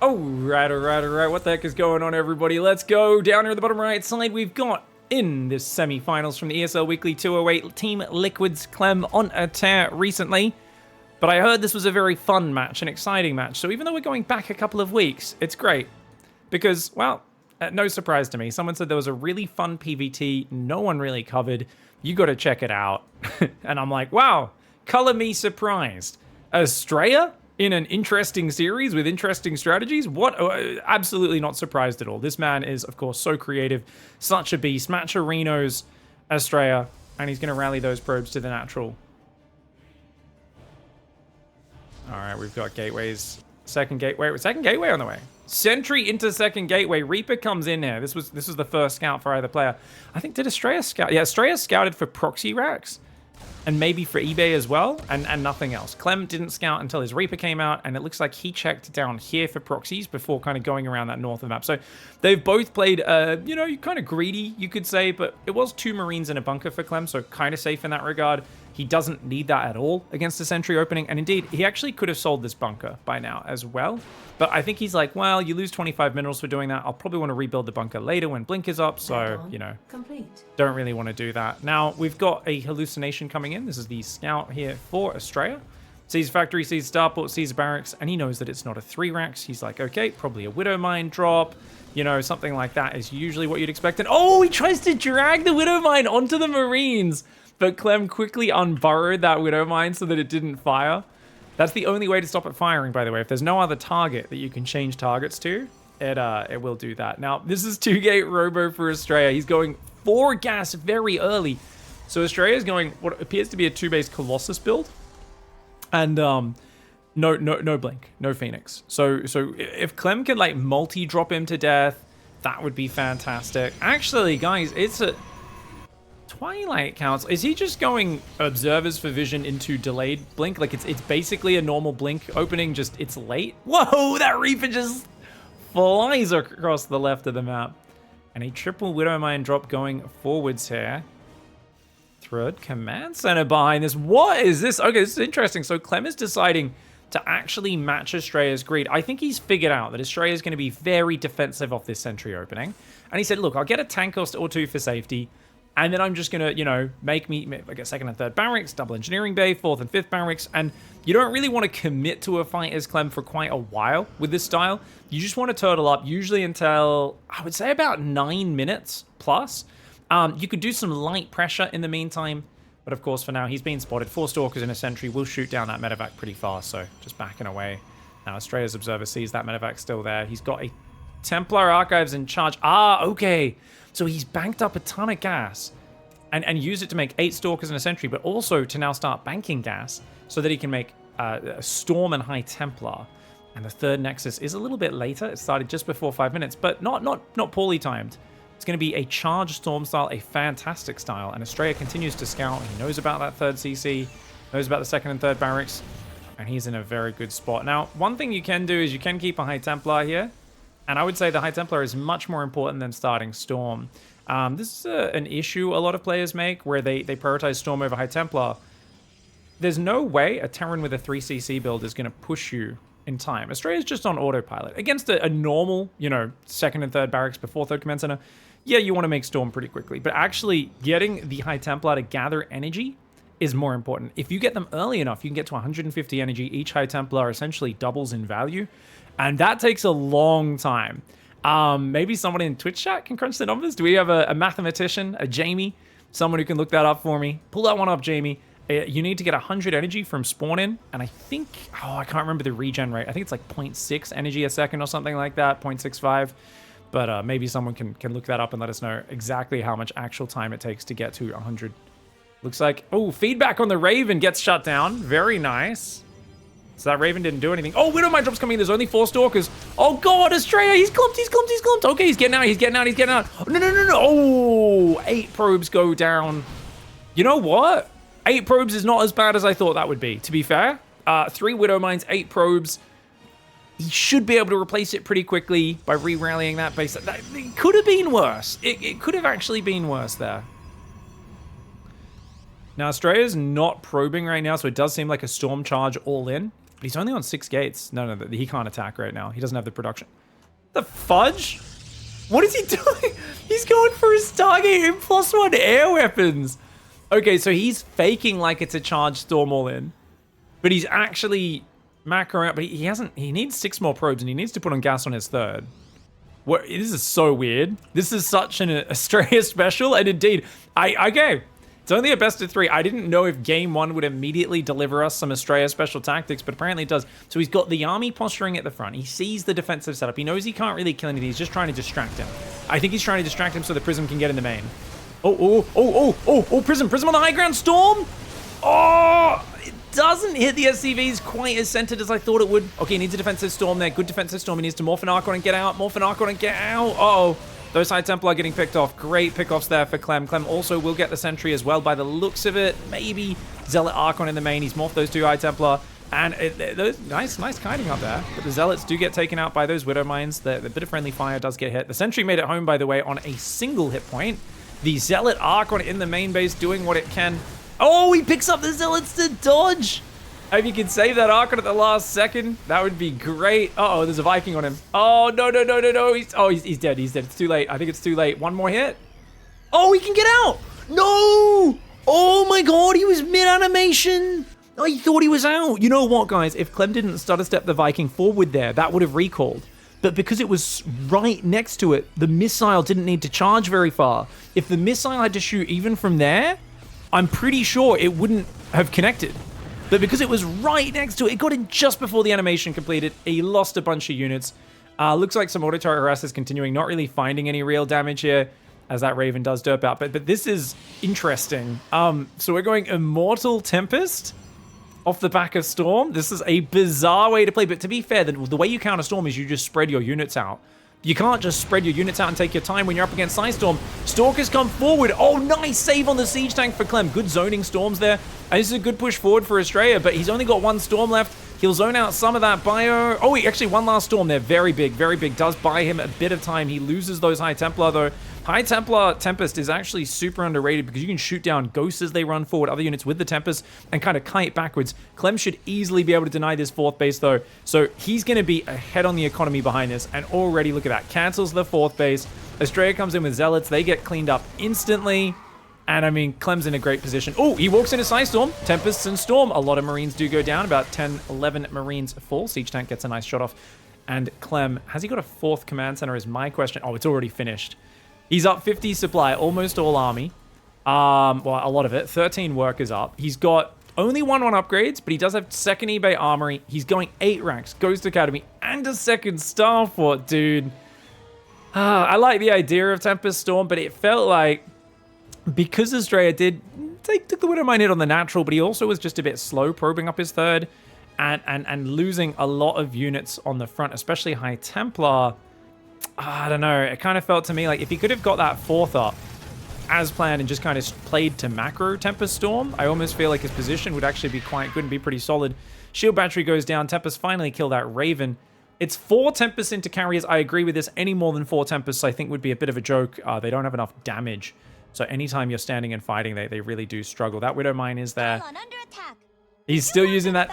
Alright. What the heck is going on, everybody? Let's go. Down here at the bottom right side, we've got in this semi-finals from the ESL Weekly 208, Team Liquid's CLEM on a tear recently. But I heard this was a very fun match, an exciting match. So even though we're going back a couple of weeks, it's great. Because, well, no surprise to me. Someone said there was a really fun PvT no one really covered. You got to check it out. And I'm like, wow, color me surprised. ASTREA in an interesting series with interesting strategies? What? Absolutely not surprised at all. This man is, of course, so creative. Such a beast. Matcherinos, ASTREA. And he's going to rally those probes to the natural. All right, we've got gateways. Second gateway on the way. Sentry into second gateway. Reaper comes in here. This was the first scout for either player. I think, did ASTREA scout? Yeah, ASTREA scouted for proxy racks. And maybe for eBay as well, and nothing else. CLEM didn't scout until his Reaper came out, and it looks like he checked down here for proxies before kind of going around that north of the map. So they've both played, you know, kind of greedy, you could say, but it was 2 Marines in a bunker for CLEM, so kind of safe in that regard. He doesn't need that at all against the sentry opening, and indeed, he actually could have sold this bunker by now as well. But I think he's like, well, you lose 25 minerals for doing that. I'll probably want to rebuild the bunker later when Blink is up, so, you know, don't really want to do that. Now, we've got a hallucination coming in. This is the scout here for ASTREA. Sees factory, sees starport, sees barracks, and he knows that it's not a 3 racks. He's like, okay, probably a Widow Mine drop. You know, something like that is usually what you'd expect. And oh, he tries to drag the Widow Mine onto the Marines. But CLEM quickly unburrowed that Widow Mine so that it didn't fire. That's the only way to stop it firing, by the way. If there's no other target that you can change targets to, it will do that. Now, this is 2-gate Robo for ASTREA. He's going 4 gas very early. So ASTREA is going what appears to be a 2-base Colossus build. And no Blink, no Phoenix. So if CLEM can like multi-drop him to death, that would be fantastic. Actually, guys, it's a Twilight Council. Is he just going observers for vision into delayed Blink? Like it's basically a normal Blink opening, just it's late. Whoa, that Reaper just flies across the left of the map. And a triple Widow Mine drop going forwards here. Third command center behind this. What is this? Okay, this is interesting. So CLEM is deciding to actually match ASTREA's greed. I think he's figured out that ASTREA is going to be very defensive off this sentry opening. And he said, look, I'll get a tank cost or 2 for safety. And then I'm just going to, you know, make like a 2nd and 3rd barracks, double engineering bay, 4th and 5th barracks. And you don't really want to commit to a fight as CLEM for quite a while with this style. You just want to turtle up, usually until, I would say, about 9 minutes plus. You could do some light pressure in the meantime. But of course, for now, he's been spotted. 4 Stalkers in a sentry will shoot down that medevac pretty fast. So just backing away. Now, ASTREA's observer sees that medevac still there. He's got a Templar Archives in charge. Ah, okay. So he's banked up a ton of gas and used it to make 8 Stalkers in a sentry, but also to now start banking gas so that he can make a Storm and High Templar. And the 3rd Nexus is a little bit later. It started just before 5 minutes, but not poorly timed. It's going to be a charged Storm style, a fantastic style. And ASTREA continues to scout. He knows about that 3rd CC, knows about the 2nd and 3rd barracks, and he's in a very good spot. Now, one thing you can do is you can keep a High Templar here. And I would say the High Templar is much more important than starting Storm. This is an issue a lot of players make where they prioritize Storm over High Templar. There's no way a Terran with a 3cc build is going to push you in time. ASTREA is just on autopilot. Against a normal, you know, 2nd and 3rd barracks before 3rd command center, yeah, you want to make Storm pretty quickly. But actually getting the High Templar to gather energy is more important. If you get them early enough, you can get to 150 energy. Each High Templar essentially doubles in value. And that takes a long time. Maybe someone in Twitch chat can crunch the numbers. Do we have a mathematician, a Jamie? Someone who can look that up for me? Pull that one up, Jamie. You need to get 100 energy from spawn in. And I think, oh, I can't remember the regen rate. I think it's like 0.6 energy a second or something like that, 0.65. But maybe someone can look that up and let us know exactly how much actual time it takes to get to 100. Looks like, oh, feedback on the Raven gets shut down. Very nice. So that Raven didn't do anything. Oh, Widow Mine drop's coming in. There's only 4 Stalkers. Oh, God, ASTREA. He's clumped. Okay, he's getting out. Oh, no. Oh, 8 probes go down. You know what? 8 probes is not as bad as I thought that would be, to be fair. 3 Widow Mines, 8 probes. He should be able to replace it pretty quickly by re-rallying that base. It could have been worse. It could have actually been worse there. Now, ASTREA's not probing right now, so it does seem like a Storm charge all in. But he's only on 6 gates. No, he can't attack right now. He doesn't have the production. The fudge? What is he doing? He's going for his target in +1 air weapons. Okay, so he's faking like it's a charged storm all in. But he's actually macroing out. But he needs 6 more probes and he needs to put on gas on his 3rd. What? This is so weird. This is such an ASTREA special. And indeed, okay. It's only a best of 3. I didn't know if game 1 would immediately deliver us some ASTREA special tactics, but apparently it does. So he's got the army posturing at the front. He sees the defensive setup. He knows he can't really kill anything. He's just trying to distract him. I think he's trying to distract him so the Prism can get in the main. Prism on the high ground. Storm. Oh, it doesn't hit the SCVs quite as centered as I thought it would. Okay, he needs a defensive Storm there. Good defensive Storm. He needs to morph an Archon and get out. Morph an Archon and get out. Uh-oh. Those High Templar getting picked off. Great pickoffs there for CLEM. CLEM also will get the Sentry as well by the looks of it. Maybe Zealot Archon in the main. He's morphed those 2 High Templar. And nice kiting up there. But the Zealots do get taken out by those Widow Mines. The bit of friendly fire does get hit. The Sentry made it home, by the way, on a single hit point. The Zealot Archon in the main base doing what it can. Oh, he picks up the Zealots to dodge. If you could save that Archon at the last second, that would be great. Uh-oh, there's a Viking on him. Oh, no. He's dead. It's too late. I think it's too late. One more hit. Oh, he can get out. No. Oh, my God. He was mid-animation. I thought he was out. You know what, guys? If Clem didn't stutter step the Viking forward there, that would have recalled. But because it was right next to it, the missile didn't need to charge very far. If the missile had to shoot even from there, I'm pretty sure it wouldn't have connected. But because it was right next to it, it got in just before the animation completed. He lost a bunch of units. Looks like some auto turret harass is continuing, not really finding any real damage here, as that Raven does derp out. But this is interesting. So we're going Immortal Tempest off the back of Storm. This is a bizarre way to play. But to be fair, the way you counter Storm is you just spread your units out. You can't just spread your units out and take your time when you're up against Storm. Stalkers come forward. Oh, nice save on the siege tank for Clem. Good zoning Storms there. And this is a good push forward for ASTREA, but he's only got 1 Storm left. He'll zone out some of that bio. Oh, he actually one last Storm there. Very big, very big. Does buy him a bit of time. He loses those High Templar, though. High Templar Tempest is actually super underrated because you can shoot down ghosts as they run forward, other units with the Tempest, and kind of kite backwards. Clem should easily be able to deny this 4th base, though. So he's going to be ahead on the economy behind this, and already, look at that. Cancels the 4th base. ASTREA comes in with Zealots. They get cleaned up instantly. And, I mean, Clem's in a great position. Oh, he walks into Storm. Tempests and Storm. A lot of Marines do go down. About 10, 11 Marines fall. Siege tank gets a nice shot off. And Clem, has he got a 4th command center is my question. Oh, it's already finished. He's up 50 supply, almost all army. Well, a lot of it. 13 workers up. He's got only 1 on upgrades, but he does have 2nd eBay armory. He's going 8 ranks, Ghost Academy, and a 2nd Star Fort, dude. I like the idea of Tempest Storm, but it felt like, because ASTREA took the Widow Mine hit on the natural, but he also was just a bit slow probing up his 3rd and losing a lot of units on the front, especially High Templar. I don't know. It kind of felt to me like if he could have got that 4th up as planned and just kind of played to macro Tempest Storm, I almost feel like his position would actually be quite good and be pretty solid. Shield battery goes down. Tempest finally kill that Raven. It's 4 Tempests into carriers. I agree with this. Any more than 4 Tempests, I think, would be a bit of a joke. They don't have enough damage. So anytime you're standing and fighting, they really do struggle. That Widow Mine is there. He's still using that.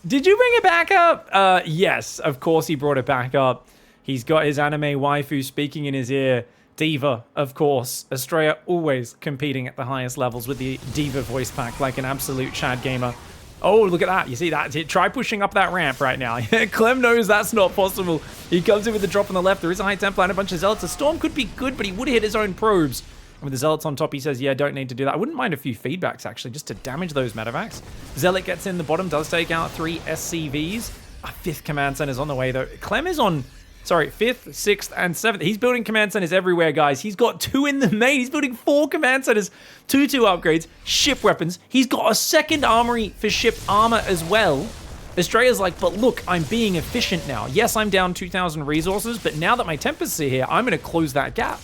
Did you bring it back up? Yes, of course he brought it back up. He's got his anime waifu speaking in his ear. Diva, of course. ASTREA always competing at the highest levels with the Diva voice pack like an absolute Chad gamer. Oh, look at that. You see that? Try pushing up that ramp right now. Clem knows that's not possible. He comes in with the drop on the left. There is a High Templar and a bunch of Zealots. A Storm could be good, but he would hit his own probes. And with the Zealots on top, he says, yeah, don't need to do that. I wouldn't mind a few feedbacks, actually, just to damage those medevacs. Zealot gets in the bottom, does take out 3 SCVs. A 5th command center's on the way, though. Clem is on, 5th, 6th, and 7th. He's building command centers everywhere, guys. He's got 2 in the main. He's building 4 command centers, 2 upgrades, ship weapons. He's got a 2nd armory for ship armor as well. ASTREA's like, but look, I'm being efficient now. Yes, I'm down 2,000 resources, but now that my Tempests are here, I'm going to close that gap.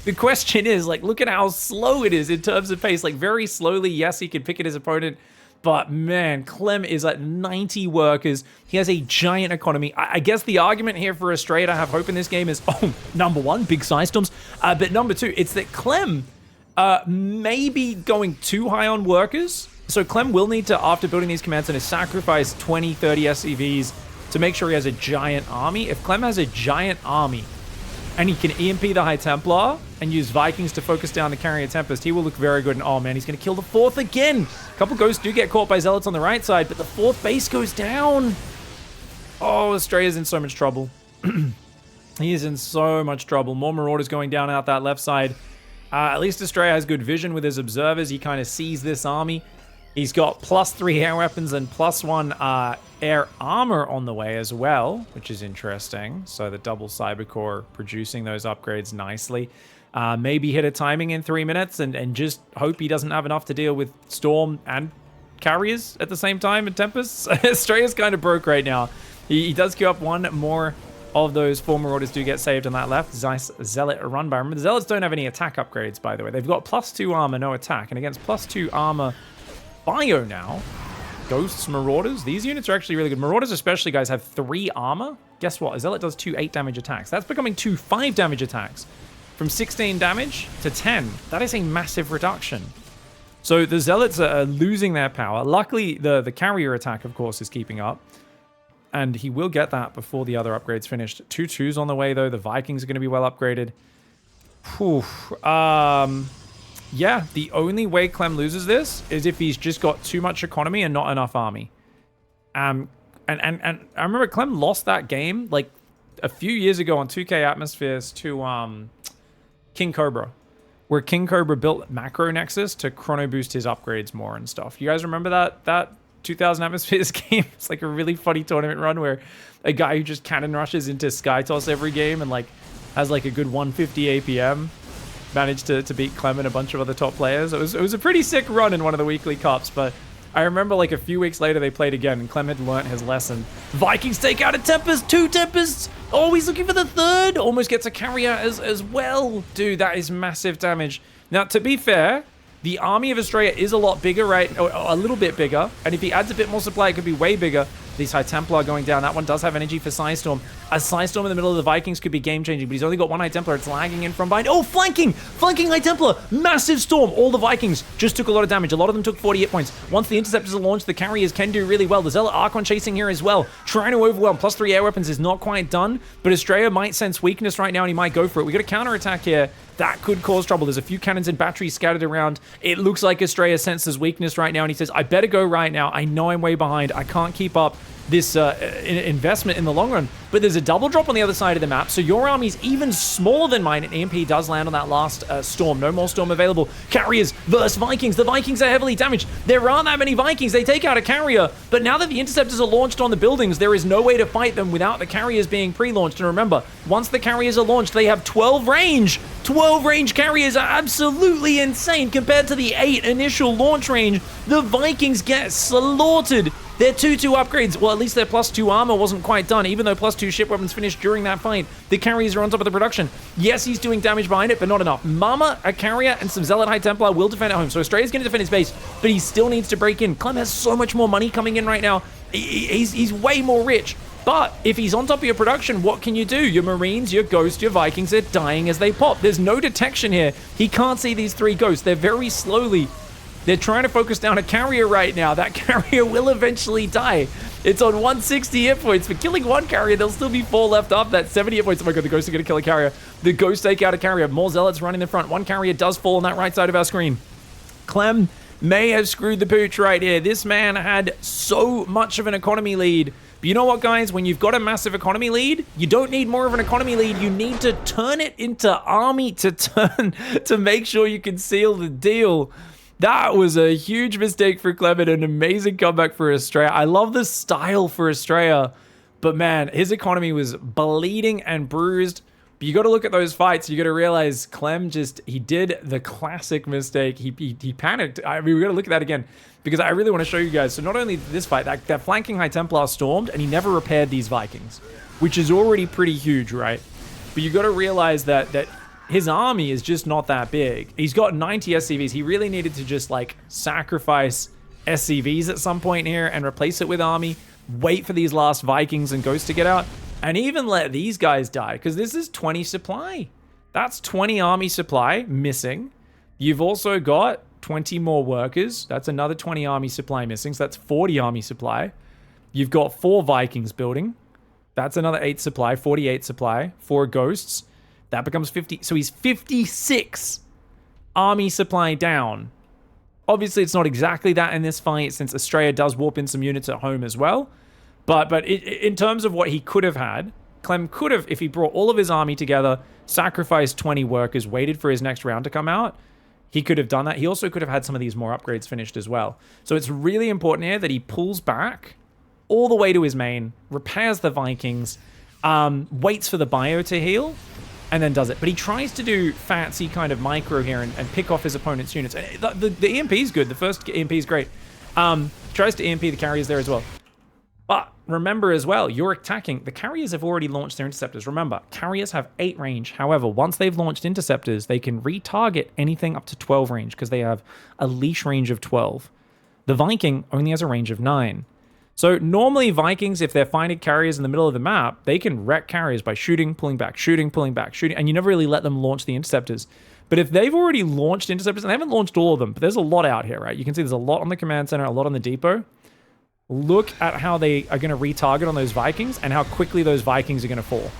The question is, like, look at how slow it is in terms of pace. Like, very slowly, yes, he can pick at his opponent. But, man, Clem is at 90 workers. He has a giant economy. I guess the argument here for ASTREA to have hope in this game is, oh, number 1, big size storms. But number 2, it's that Clem may be going too high on workers So Clem will need to, after building these command centers, sacrifice 20, 30 SCVs to make sure he has a giant army. If Clem has a giant army and he can EMP the High Templar and use Vikings to focus down the Carrier Tempest, he will look very good. And oh man, he's going to kill the 4th again. A couple ghosts do get caught by Zealots on the right side, but the 4th base goes down. Oh, ASTREA's in so much trouble. He is in so much trouble. More Marauders going down out that left side. At least ASTREA has good vision with his observers. He kind of sees this army. He's got +3 air weapons and +1 air armor on the way as well, which is interesting. So the double Cybercore producing those upgrades nicely. Maybe hit a timing in 3 minutes and just hope he doesn't have enough to deal with Storm and Carriers at the same time and Tempests. ASTREA's kind of broke right now. He does queue up one more of those 4 Marauders do get saved on that left. Nice Zealot run by. Remember, the Zealots don't have any attack upgrades, by the way. They've got +2 armor, no attack. And against +2 armor bio now, Ghosts, Marauders, these units are actually really good. Marauders especially, guys, have 3 armor. Guess what? A Zealot does 2 8 damage attacks. That's becoming 2 5 damage attacks. From 16 damage to 10. That is a massive reduction. So the Zealots are losing their power. Luckily, the carrier attack, of course, is keeping up. And he will get that before the other upgrades finished. 2 2s on the way, though. The Vikings are going to be well upgraded. Whew. Yeah, the only way Clem loses this is if he's just got too much economy and not enough army. And I remember Clem lost that game like a few years ago on 2K Atmospheres to King Cobra, where King Cobra built Macro Nexus to chrono boost his upgrades more and stuff. You guys remember that 2000 Atmospheres game? It's like a really funny tournament run where a guy who just cannon rushes into SkyTOSS every game and like has like a good 150 APM managed to beat Clem and a bunch of other top players. It was a pretty sick run in one of the weekly cups, but I remember like a few weeks later they played again and Clem had learnt his lesson. Vikings take out a Tempest, 2 Tempests. Oh, he's looking for the 3rd. Almost gets a carrier as well. Dude, that is massive damage. Now, to be fair, the army of ASTREA is a lot bigger, right? Or a little bit bigger. And if he adds a bit more supply, it could be way bigger. These High Templar going down. That one does have energy for Psystorm. A Psystorm in the middle of the Vikings could be game-changing, but he's only got 1 High Templar. It's lagging in from behind. Oh, flanking! Flanking High Templar! Massive Storm! All the Vikings just took a lot of damage. A lot of them took 40 hit points. Once the Interceptors are launched, the Carriers can do really well. The Zealot Archon chasing here as well. Trying to overwhelm. +3 air weapons is not quite done, but ASTREA might sense weakness right now, and he might go for it. We got a counterattack here. That could cause trouble. There's a few cannons and batteries scattered around. It looks like ASTREA senses weakness right now, and he says, I better go right now. I know I'm way behind. I can't keep up this investment in the long run. But there's a double drop on the other side of the map, so your army's even smaller than mine, and EMP does land on that last Storm. No more Storm available. Carriers versus Vikings. The Vikings are heavily damaged. There aren't that many Vikings. They take out a carrier, but now that the Interceptors are launched on the buildings, there is no way to fight them without the carriers being pre-launched. And remember, once the carriers are launched, they have 12 range. 12 range carriers are absolutely insane compared to the 8 initial launch range. The Vikings get slaughtered. Their 2-2 upgrades, well, at least their +2 armor wasn't quite done, even though +2 ship weapons finished during that fight. The carriers are on top of the production. Yes, he's doing damage behind it, but not enough. Mama, a carrier, and some Zealot High Templar will defend at home. So ASTREA's going to defend his base, but he still needs to break in. Clem has so much more money coming in right now. He's way more rich. But if he's on top of your production, what can you do? Your Marines, your Ghosts, your Vikings are dying as they pop. There's no detection here. He can't see these 3 Ghosts. They're very slowly. They're trying to focus down a carrier right now. That carrier will eventually die. It's on 160 hit points. For killing 1 carrier, there'll still be 4 left off that 70 hit points. Oh my god, the Ghosts are going to kill a carrier. The Ghosts take out a carrier. More Zealots running in front. 1 carrier does fall on that right side of our screen. Clem may have screwed the pooch right here. This man had so much of an economy lead. But you know what, guys? When you've got a massive economy lead, you don't need more of an economy lead. You need to turn it into army to make sure you can seal the deal. That was a huge mistake for Clem and an amazing comeback for ASTREA. I love the style for ASTREA, but man, his economy was bleeding and bruised. But you got to look at those fights. You got to realize Clem he did the classic mistake. He panicked. I mean, we got to look at that again because I really want to show you guys. So not only this fight, that flanking High Templar stormed and he never repaired these Vikings, which is already pretty huge, right? But you got to realize that his army is just not that big. He's got 90 SCVs. He really needed to just like sacrifice SCVs at some point here and replace it with army, wait for these last Vikings and Ghosts to get out, and even let these guys die, because this is 20 supply. That's 20 army supply missing. You've also got 20 more workers. That's another 20 army supply missing. So that's 40 army supply. You've got 4 Vikings building. That's another 8 supply, 48 supply. 4 ghosts. That becomes 50. So he's 56 army supply down. Obviously, it's not exactly that in this fight, since ASTREA does warp in some units at home as well. But in terms of what he could have had, Clem could have, if he brought all of his army together, sacrificed 20 workers, waited for his next round to come out, he could have done that. He also could have had some of these more upgrades finished as well. So it's really important here that he pulls back all the way to his main, repairs the Vikings, waits for the bio to heal, and then does it. But he tries to do fancy kind of micro here and pick off his opponent's units. The EMP is good. The first EMP is great. Tries to EMP the carriers there as well. But remember as well, you're attacking. The carriers have already launched their interceptors. Remember, carriers have 8 range. However, once they've launched interceptors, they can retarget anything up to 12 range because they have a leash range of 12. The Viking only has a range of 9. So normally Vikings, if they're finding carriers in the middle of the map, they can wreck carriers by shooting, pulling back, shooting, pulling back, shooting, and you never really let them launch the interceptors. But if they've already launched interceptors, and they haven't launched all of them, but there's a lot out here, right? You can see there's a lot on the command center, a lot on the depot. Look at how they are going to retarget on those Vikings and how quickly those Vikings are going to fall.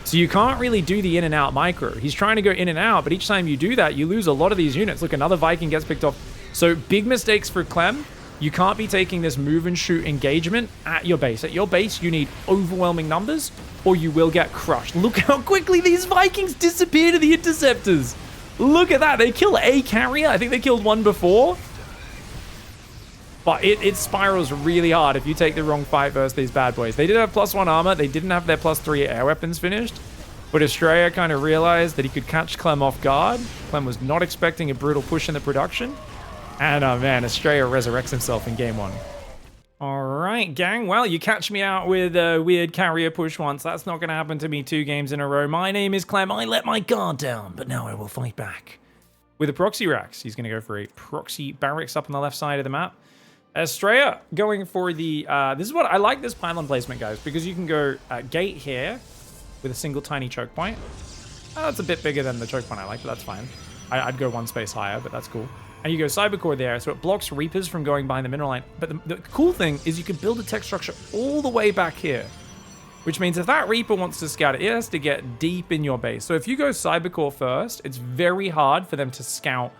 So you can't really do the in and out micro. He's trying to go in and out, but each time you do that, you lose a lot of these units. Look, another Viking gets picked off. So big mistakes for Clem. You can't be taking this move and shoot engagement at your base. At your base, you need overwhelming numbers or you will get crushed. Look how quickly these Vikings disappear to the interceptors. Look at that. They kill a carrier. I think they killed one before. But it spirals really hard if you take the wrong fight versus these bad boys. They did have +1 armor. They didn't have their +3 air weapons finished. But ASTREA kind of realized that he could catch Clem off guard. Clem was not expecting a brutal push in the production. And, man, ASTREA resurrects himself in game 1. All right, gang. Well, you catch me out with a weird carrier push once. That's not going to happen to me 2 games in a row. My name is Clem. I let my guard down, but now I will fight back. With a proxy racks, he's going to go for a proxy barracks up on the left side of the map. ASTREA going for the... this is what... I like this pylon placement, guys, because you can go gate here with a single tiny choke point. That's a bit bigger than the choke point I like, but that's fine. I'd go 1 space higher, but that's cool. And you go Cybercore there, so it blocks Reapers from going behind the mineral line. But the cool thing is you can build a tech structure all the way back here. Which means if that Reaper wants to scout it, it has to get deep in your base. So if you go Cybercore first, it's very hard for them to scout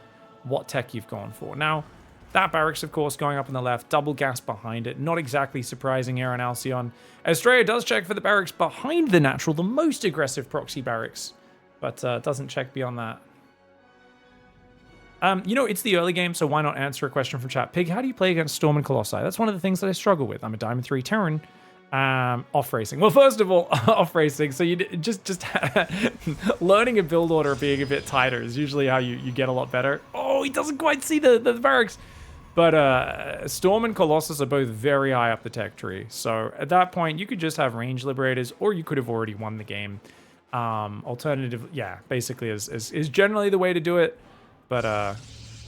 what tech you've gone for. Now, that barracks, of course, going up on the left, double gas behind it. Not exactly surprising here on Alcyon. ASTREA does check for the barracks behind the natural, the most aggressive proxy barracks. But doesn't check beyond that. You know, it's the early game, so why not answer a question from chat? Pig, how do you play against Storm and Colossi? That's one of the things that I struggle with. I'm a Diamond 3 Terran. Off-racing. Well, first of all, off-racing. So you just learning a build order being a bit tighter is usually how you get a lot better. Oh, he doesn't quite see the barracks. But Storm and Colossus are both very high up the tech tree. So at that point, you could just have range liberators, or you could have already won the game. Alternative, yeah, basically is generally the way to do it. But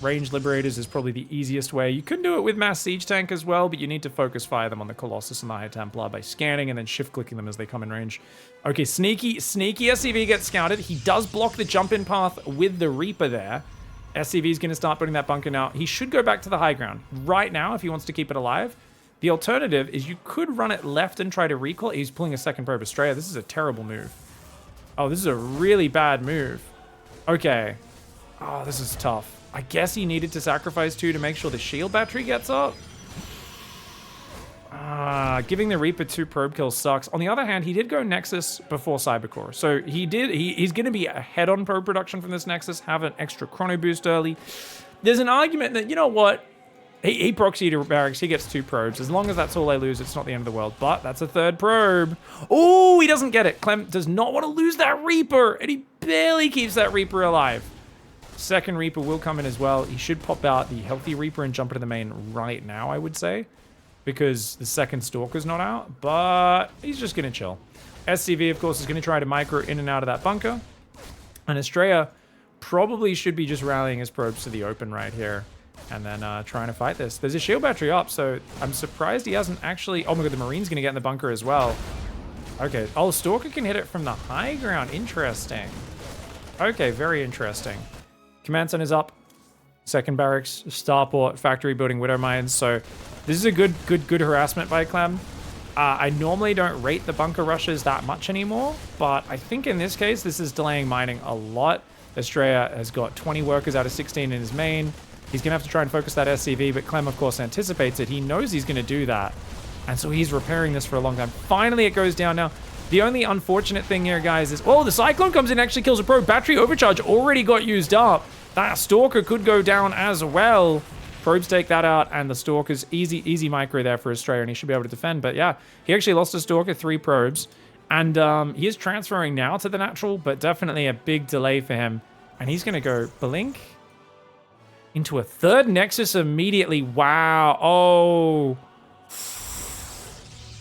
range liberators is probably the easiest way. You could do it with mass siege tank as well, but you need to focus fire them on the Colossus and the High Templar by scanning and then shift clicking them as they come in range. Okay, sneaky SCV gets scouted. He does block the jump in path with the Reaper there. SCV is going to start putting that bunker now. He should go back to the high ground right now if he wants to keep it alive. The alternative is you could run it left and try to recall. He's pulling a second probe ASTREA. This is a terrible move. Oh, this is a really bad move. Okay. Oh, this is tough. I guess he needed to sacrifice 2 to make sure the shield battery gets up. Giving the Reaper 2 probe kills sucks. On the other hand, he did go Nexus before Cybercore. So he's going to be ahead on probe production from this Nexus, have an extra chrono boost early. There's an argument that, you know what? He proxied to barracks, he gets 2 probes. As long as that's all they lose, it's not the end of the world. But that's a 3rd probe. Oh, he doesn't get it. Clem does not want to lose that Reaper, and he barely keeps that Reaper alive. Second Reaper will come in as well. He should pop out the healthy Reaper and jump into the main right now, I would say, because the second Stalker's not out, but he's just going to chill. SCV, of course, is going to try to micro in and out of that bunker, and ASTREA probably should be just rallying his probes to the open right here and then trying to fight this. There's a shield battery up, so I'm surprised he hasn't actually... Oh my god, the Marine's going to get in the bunker as well. Okay. Oh, Stalker can hit it from the high ground. Interesting. Okay, very interesting. Command Center's up. second barracks, starport, factory building, widow mines. So this is a good harassment by CLEM. I normally don't rate the bunker rushes that much anymore, but I think in this case, this is delaying mining a lot. ASTREA has got 20 workers out of 16 in his main. He's going to have to try and focus that SCV, but CLEM, of course, anticipates it. He knows he's going to do that, and so he's repairing this for a long time. Finally, it goes down now. The only unfortunate thing here, guys, is... Oh, the Cyclone comes in and actually kills a probe. Battery overcharge already got used up. That Stalker could go down as well. Probes take that out, and the Stalker's easy micro there for ASTREA, and he should be able to defend. But yeah, he actually lost a Stalker, 3 probes, and he is transferring now to the natural, but definitely a big delay for him. And he's going to go blink into a third Nexus immediately. Wow. Oh.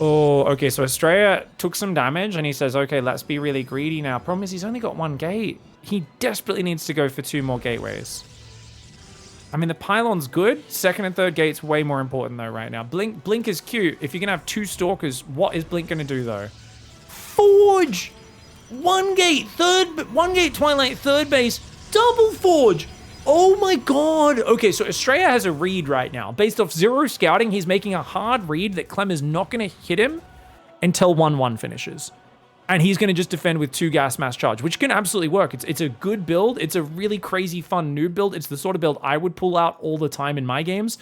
Oh, okay, so ASTREA took some damage, and he says, okay, let's be really greedy now. Problem is, he's only got 1 gate. He desperately needs to go for 2 more gateways. I mean, the pylon's good. Second and third gate's way more important, though, right now. Blink is cute. If you're going to have 2 Stalkers, what is Blink going to do, though? Forge! 1 gate, 1 gate Twilight, third base, double Forge! Oh my god! Okay, so ASTREA has a read right now. Based off 0 scouting, he's making a hard read that CLEM is not going to hit him until 1-1 finishes. And he's going to just defend with 2 gas mass charge, which can absolutely work. It's a good build. It's a really crazy fun noob build. It's the sort of build I would pull out all the time in my games.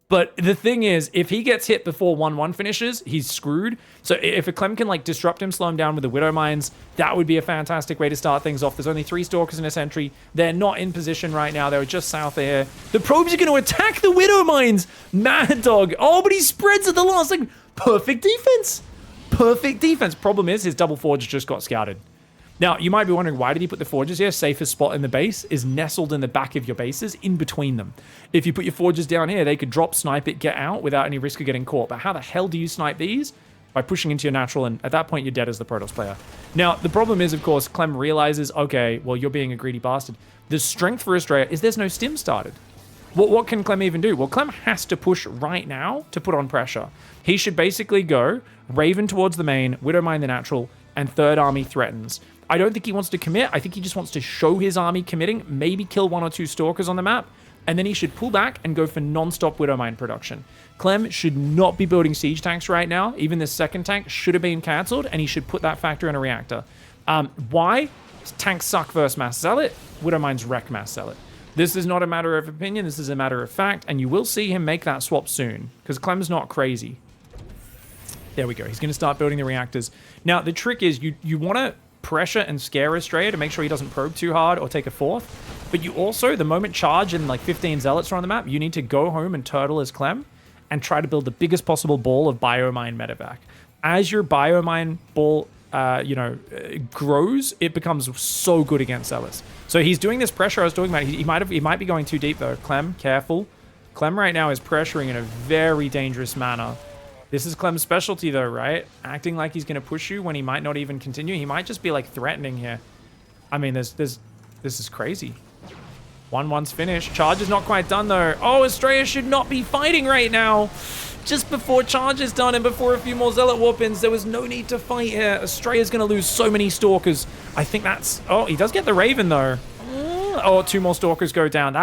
But the thing is, if he gets hit before 1-1 finishes, he's screwed. So if a CLEM can like disrupt him, slow him down with the Widow Mines, that would be a fantastic way to start things off. There's only 3 Stalkers in a sentry. They're not in position right now. They're just south of here. The probes are going to attack the Widow Mines. Mad Dog. Oh, but he spreads at the last. Like, perfect defense. Perfect defense. Problem is, his double Forge just got scouted. Now, you might be wondering, why did he put the Forges here? Safest spot in the base is nestled in the back of your bases, in between them. If you put your Forges down here, they could drop, snipe it, get out without any risk of getting caught. But how the hell do you snipe these? By pushing into your natural, and at that point, you're dead as the Protoss player. Now, the problem is, of course, CLEM realizes, okay, well, you're being a greedy bastard. The strength for ASTREA is there's no stim started. What can CLEM even do? Well, CLEM has to push right now to put on pressure. He should basically go Raven towards the main, Widowmine the natural, and third army threatens. I don't think he wants to commit. I think he just wants to show his army committing, maybe kill 1 or 2 Stalkers on the map, and then he should pull back and go for non-stop Widowmine production. CLEM should not be building siege tanks right now. Even this second tank should have been cancelled, and he should put that factor in a reactor. Why? Tanks suck versus Mass Zealot. Widowmines wreck Mass Zealot. This is not a matter of opinion. This is a matter of fact, and you will see him make that swap soon, because CLEM's not crazy. There we go. He's going to start building the reactors. Now, the trick is you want to pressure and scare ASTREA to make sure he doesn't probe too hard or take a 4th. But you also, the moment charge and like 15 zealots are on the map, you need to go home and turtle as CLEM and try to build the biggest possible ball of biomine medevac. As your biomine ball, grows, it becomes so good against zealots. So he's doing this pressure I was talking about. He might be going too deep though. CLEM, careful. CLEM right now is pressuring in a very dangerous manner. This is CLEM's specialty though, right? Acting like he's going to push you when he might not even continue. He might just be like threatening here. I mean, this is crazy. 1-1's finished. Charge is not quite done though. Oh, ASTREA should not be fighting right now. Just before charge is done and before a few more zealot warp-ins, there was no need to fight here. ASTREA is going to lose so many Stalkers. I think that's... Oh, he does get the Raven though. Oh, 2 more Stalkers go down.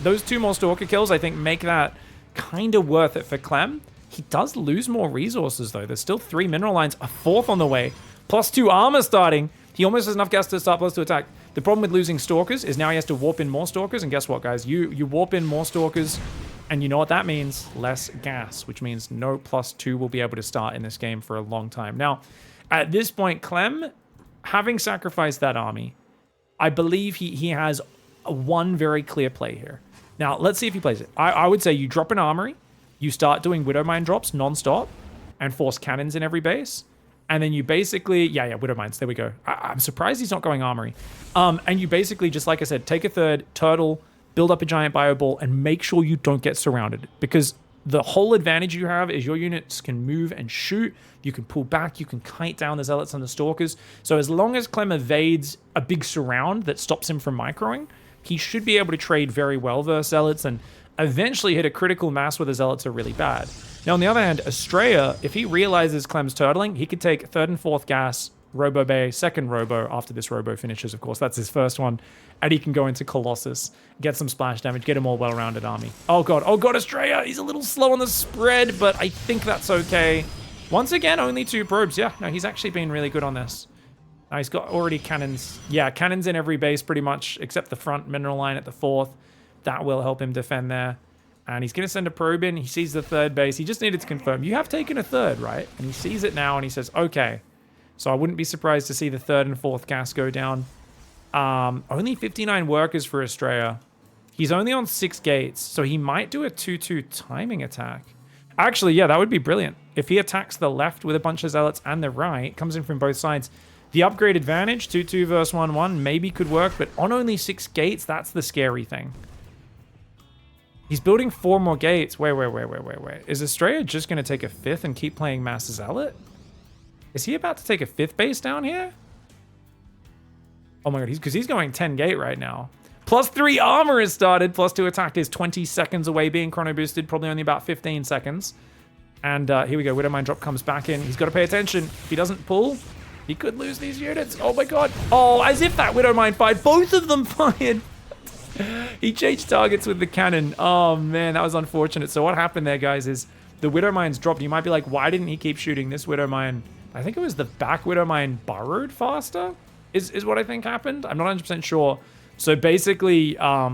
Those 2 more Stalker kills, I think, make that kind of worth it for CLEM. He does lose more resources, though. There's still 3 mineral lines, a 4th on the way, plus 2 armor starting. He almost has enough gas to start plus to attack. The problem with losing Stalkers is now he has to warp in more Stalkers, and guess what, guys? You warp in more Stalkers, and you know what that means? Less gas, which means no +2 will be able to start in this game for a long time. Now, at this point, CLEM, having sacrificed that army, I believe he has one very clear play here. Now, let's see if he plays it. I would say you drop an armory, you start doing Widowmine drops non-stop and force cannons in every base. And then you basically... Yeah, Widowmines. There we go. I'm surprised he's not going armory. And you basically, just like I said, take a third, turtle, build up a giant bio ball, and make sure you don't get surrounded. Because the whole advantage you have is your units can move and shoot. You can pull back. You can kite down the zealots and the stalkers. So as long as CLEM evades a big surround that stops him from microing, he should be able to trade very well versus zealots and eventually hit a critical mass where the zealots are really bad. Now, on the other hand, ASTREA, if he realizes CLEM's turtling, he could take 3rd and 4th gas Robo Bay, second Robo after this Robo finishes, of course. That's his first one. And he can go into Colossus, get some splash damage, get a more well-rounded army. Oh god, ASTREA! He's a little slow on the spread, but I think that's okay. Once again, only 2 probes. Yeah, no, he's actually been really good on this. He's got already cannons. Yeah, cannons in every base pretty much, except the front mineral line at the 4th. That will help him defend there. And he's going to send a probe in. He sees the 3rd base. He just needed to confirm. You have taken a 3rd, right? And he sees it now and he says, okay. So I wouldn't be surprised to see the 3rd and 4th gas go down. Only 59 workers for ASTREA. He's only on 6 gates, so he might do a 2-2 timing attack. Actually, yeah, that would be brilliant. If he attacks the left with a bunch of zealots and the right, comes in from both sides. The upgrade advantage, 2-2 versus 1-1, maybe could work, but on only 6 gates, that's the scary thing. He's building 4 more gates. Wait. Is ASTREA just going to take a 5th and keep playing Mass Zealot? Is he about to take a 5th base down here? Oh my god, because he's going 10 gate right now. +3 armor has started. +2 attack is 20 seconds away, being chrono boosted, probably only about 15 seconds. And here we go, Widowmine drop comes back in. He's got to pay attention. If he doesn't pull, he could lose these units. Oh my god. Oh, as if that Widowmine fired. Both of them fired. He changed targets with the cannon. Oh man, that was unfortunate. So what happened there, guys, is the Widowmines dropped. You might be like, why didn't he keep shooting this Widowmine? I think it was the back Widowmine burrowed faster, is what I think happened. I'm not 100% sure. So basically, a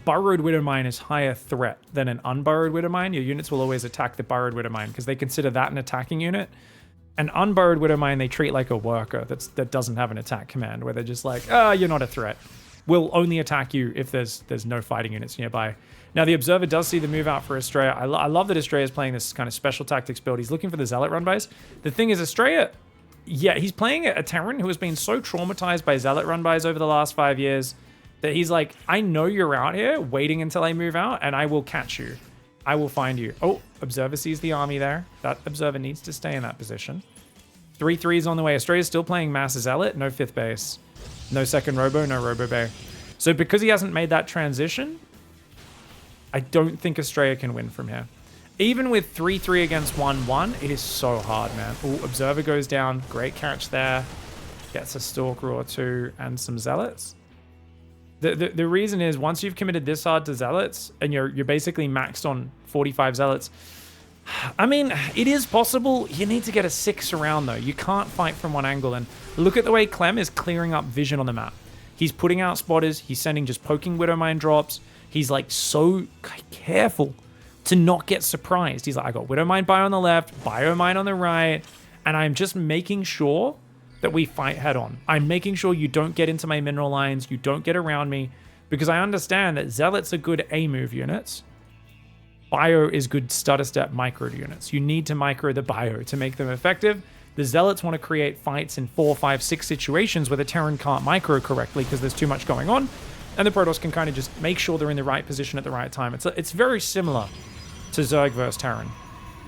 burrowed Widowmine is higher threat than an unburrowed Widowmine. Your units will always attack the burrowed Widowmine because they consider that an attacking unit. An unburrowed Widowmine they treat like a worker that doesn't have an attack command, where they're just like, you're not a threat. We'll only attack you if there's no fighting units nearby. Now, the Observer does see the move out for ASTREA. I love that ASTREA is playing this kind of special tactics build. He's looking for the Zealot run-bys. The thing is, ASTREA, yeah, he's playing a Terran who has been so traumatized by Zealot run-bys over the last 5 years that he's like, I know you're out here waiting until I move out, and I will catch you. I will find you. Oh, Observer sees the army there. That Observer needs to stay in that position. 3-3 is on the way. ASTREA is still playing Mass Zealot. No 5th base. No second Robo, no Robo Bay. So because he hasn't made that transition, I don't think ASTREA can win from here. Even with 3-3 against 1-1, it is so hard, man. Ooh, Observer goes down. Great catch there. Gets a Stalker or 2 and some Zealots. The reason is, once you've committed this hard to Zealots, and you're basically maxed on 45 Zealots, I mean, it is possible. You need to get a 6 around, though. You can't fight from one angle. And look at the way CLEM is clearing up vision on the map. He's putting out spotters. He's sending just poking Widowmine drops. He's like so careful to not get surprised. He's like, I got Widowmine Bio on the left, Biomine on the right, and I'm just making sure that we fight head on. I'm making sure you don't get into my mineral lines, you don't get around me, because I understand that Zealots are good A-move units. Bio is good stutter step micro units. You need to micro the Bio to make them effective. The Zealots want to create fights in 4, 5, 6 situations where the Terran can't micro correctly because there's too much going on, and the Protoss can kind of just make sure they're in the right position at the right time. It's very similar to Zerg versus Terran.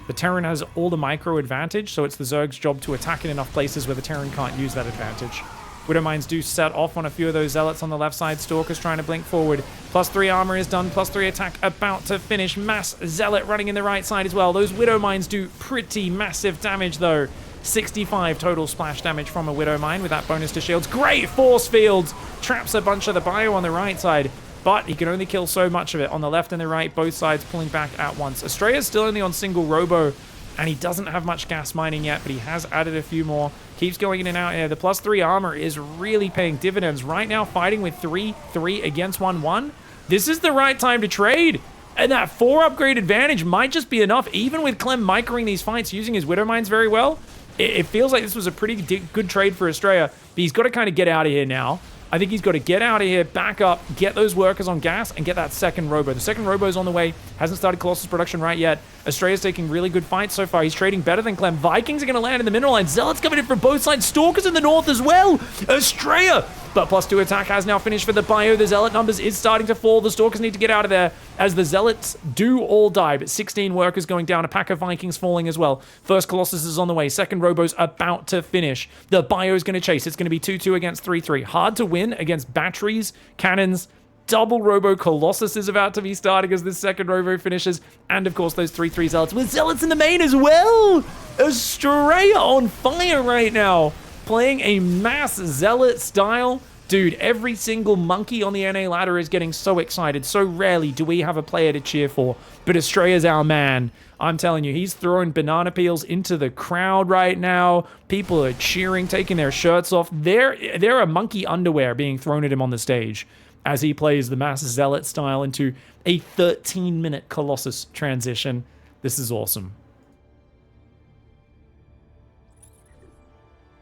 The Terran has all the micro advantage, so it's the Zerg's job to attack in enough places where the Terran can't use that advantage. Widowmines do set off on a few of those Zealots on the left side. Stalker's trying to blink forward. +3 armor is done. +3 attack about to finish. Mass Zealot running in the right side as well. Those Widowmines do pretty massive damage, though. 65 total splash damage from a Widowmine with that bonus to shields. Great force fields. Traps a bunch of the Bio on the right side, but he can only kill so much of it on the left and the right, both sides pulling back at once. ASTREA is still only on single Robo, and he doesn't have much gas mining yet, but he has added a few more. Keeps going in and out here. The +3 armor is really paying dividends. Right now, fighting with 3-3 against 1-1. This is the right time to trade. And that 4 upgrade advantage might just be enough, even with CLEM microing these fights, using his Widowmines very well. It feels like this was a pretty good trade for ASTREA, but he's got to kind of get out of here now. I think he's got to get out of here, back up, get those workers on gas, and get that second Robo. The second Robo is on the way. Hasn't started Colossus production right yet. ASTREA's taking really good fights so far. He's trading better than CLEM. Vikings are going to land in the mineral line. Zealots coming in from both sides. Stalkers in the north as well. ASTREA! But +2 attack has now finished for the Bio. The Zealot numbers is starting to fall. The Stalkers need to get out of there as the Zealots do all die. But 16 workers going down. A pack of Vikings falling as well. First Colossus is on the way. Second Robo's about to finish. The Bio is going to chase. It's going to be 2-2 against 3-3. Hard to win against batteries, cannons, double Robo Colossus is about to be starting as this second Robo finishes. And of course, those 3/3 Zealots with Zealots in the main as well. ASTREA on fire right now. Playing a mass Zealot style. Dude, every single monkey on the NA ladder is getting so excited. So rarely do we have a player to cheer for. But ASTREA's our man. I'm telling you, he's throwing banana peels into the crowd right now. People are cheering, taking their shirts off. There are monkey underwear being thrown at him on the stage as he plays the mass Zealot style into a 13-minute Colossus transition. This is awesome.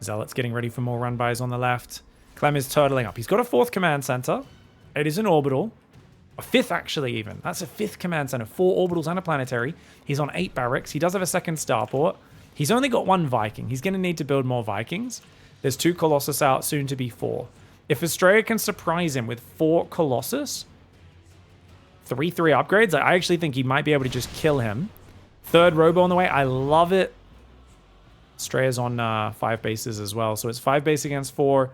Zealot's getting ready for more run-bys on the left. Clem is turtling up. He's got a 4th command center. It is an orbital. A 5th, actually, even. That's a 5th command center. 4 orbitals and a planetary. He's on 8 barracks. He does have a 2nd starport. He's only got 1 Viking. He's going to need to build more Vikings. There's 2 Colossus out, soon to be 4. If ASTREA can surprise him with 4 Colossus, 3/3 upgrades, I actually think he might be able to just kill him. 3rd Robo on the way. I love it. ASTREA's on 5 bases as well. So it's 5 base against 4.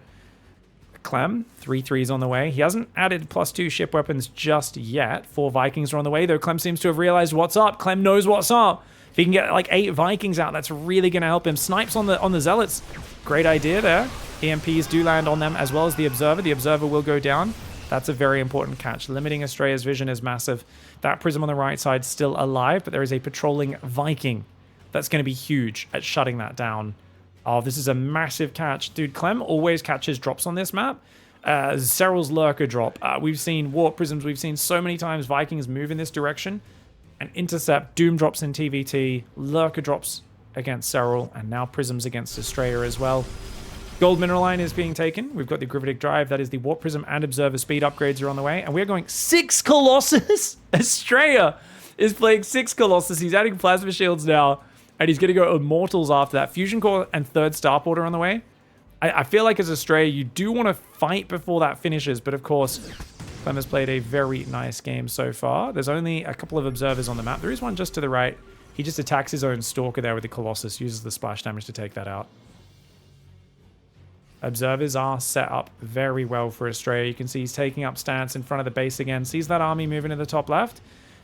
Clem, 3/3s on the way. He hasn't added +2 ship weapons just yet. 4 Vikings are on the way, though Clem seems to have realized what's up. Clem knows what's up. If he can get like 8 Vikings out, that's really going to help him. Snipes on the Zealots. Great idea there. EMPs do land on them as well as the Observer. The Observer will go down. That's a very important catch. Limiting ASTREA's vision is massive. That Prism on the right side still alive, but there is a patrolling Viking. That's going to be huge at shutting that down. Oh, this is a massive catch. Dude, Clem always catches drops on this map. Serral's Lurker drop. We've seen Warp Prisms. We've seen so many times Vikings move in this direction and intercept. Doom drops in TVT. Lurker drops against Serral. And now Prisms against ASTREA as well. Gold Mineral Line is being taken. We've got the Gravitic Drive. That is the Warp Prism and Observer speed upgrades are on the way. And we're going 6 Colossus. ASTREA is playing 6 Colossus. He's adding Plasma Shields now. And he's going to go Immortals after that. Fusion Core and 3rd Starport are on the way. I feel like as ASTREA, you do want to fight before that finishes. But of course, Clem has played a very nice game so far. There's only a couple of Observers on the map. There is one just to the right. He just attacks his own Stalker there with the Colossus. Uses the splash damage to take that out. Observers are set up very well for ASTREA. You can see he's taking up stance in front of the base again. Sees that army moving to the top left.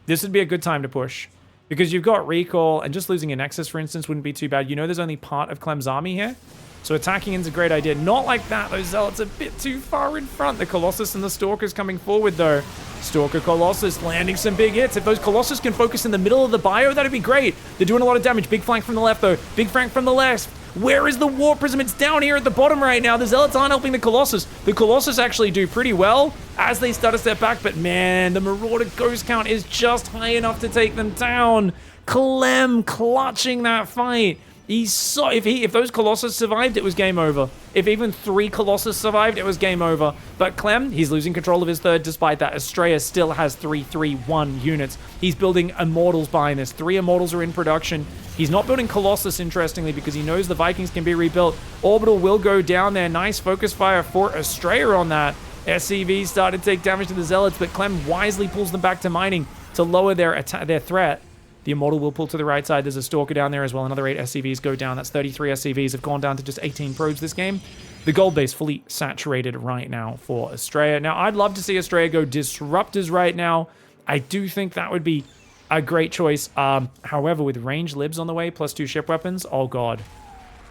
This would be a good time to push. Because you've got recall, and just losing a Nexus, for instance, wouldn't be too bad. You know there's only part of Clem's army here. So attacking in's a great idea. Not like that. Those Zealots are a bit too far in front. The Colossus and the Stalker's coming forward, though. Stalker Colossus landing some big hits. If those Colossus can focus in the middle of the bio, that'd be great. They're doing a lot of damage. Big flank from the left, though. Big flank from the left. Where is the Warp Prism? It's down here at the bottom right now. The Zealots aren't helping the Colossus. The Colossus actually do pretty well as they start to step back. But man, the Marauder Ghost count is just high enough to take them down. Clem clutching that fight. If those Colossus survived, it was game over. If even 3 Colossus survived, it was game over. But Clem, he's losing control of his 3rd despite that. ASTREA still has 3/3/1 units. He's building Immortals behind this. 3 Immortals are in production. He's not building Colossus, interestingly, because he knows the Vikings can be rebuilt. Orbital will go down there. Nice focus fire for ASTREA on that. SCVs started to take damage to the Zealots, but Clem wisely pulls them back to mining to lower their threat. The Immortal will pull to the right side. There's a Stalker down there as well. Another 8 SCVs go down. That's 33 SCVs have gone down to just 18 probes this game. The gold base fully saturated right now for ASTREA. Now, I'd love to see ASTREA go Disruptors right now. I do think that would be a great choice. However, with range libs on the way, +2 ship weapons, oh god.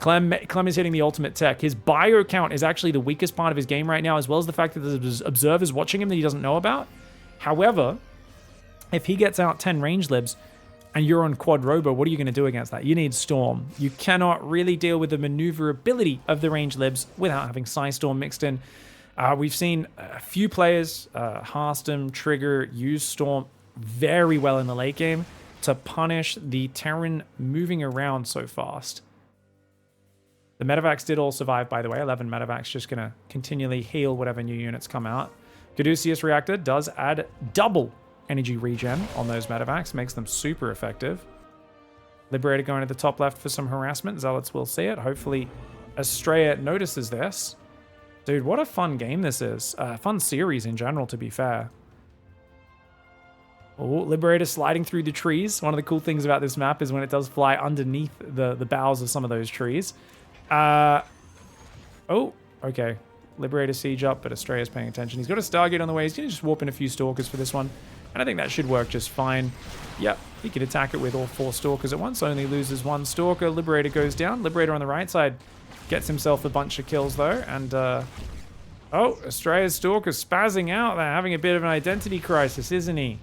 Clem is hitting the ultimate tech. His bio count is actually the weakest part of his game right now, as well as the fact that there's observers watching him that he doesn't know about. However, if he gets out 10 range libs, and you're on quad robo, what are you going to do against that? You need Storm. You cannot really deal with the maneuverability of the range libs without having Storm mixed in. We've seen a few players, Harstem, Trigger, use Storm very well in the late game to punish the Terran moving around so fast. The Medivacs did all survive, by the way. 11 Medivacs just going to continually heal whatever new units come out. Caduceus Reactor does add double energy regen on those Medivacs, makes them super effective. Liberator going to the top left for some harassment. Zealots will see it. Hopefully ASTREA notices this. Dude, what a fun game this is. Fun series in general, to be fair. Oh, Liberator sliding through the trees. One of the cool things about this map is when it does fly underneath the boughs of some of those trees. Oh, okay. Liberator siege up, but ASTREA's paying attention. He's got a Stargate on the way. He's going to just warp in a few Stalkers for this one. And I think that should work just fine. Yep, he could attack it with all 4 Stalkers at once. Only loses 1 Stalker. Liberator goes down. Liberator on the right side gets himself a bunch of kills, though. And, oh, ASTREA's Stalker spazzing out there, having a bit of an identity crisis, isn't he?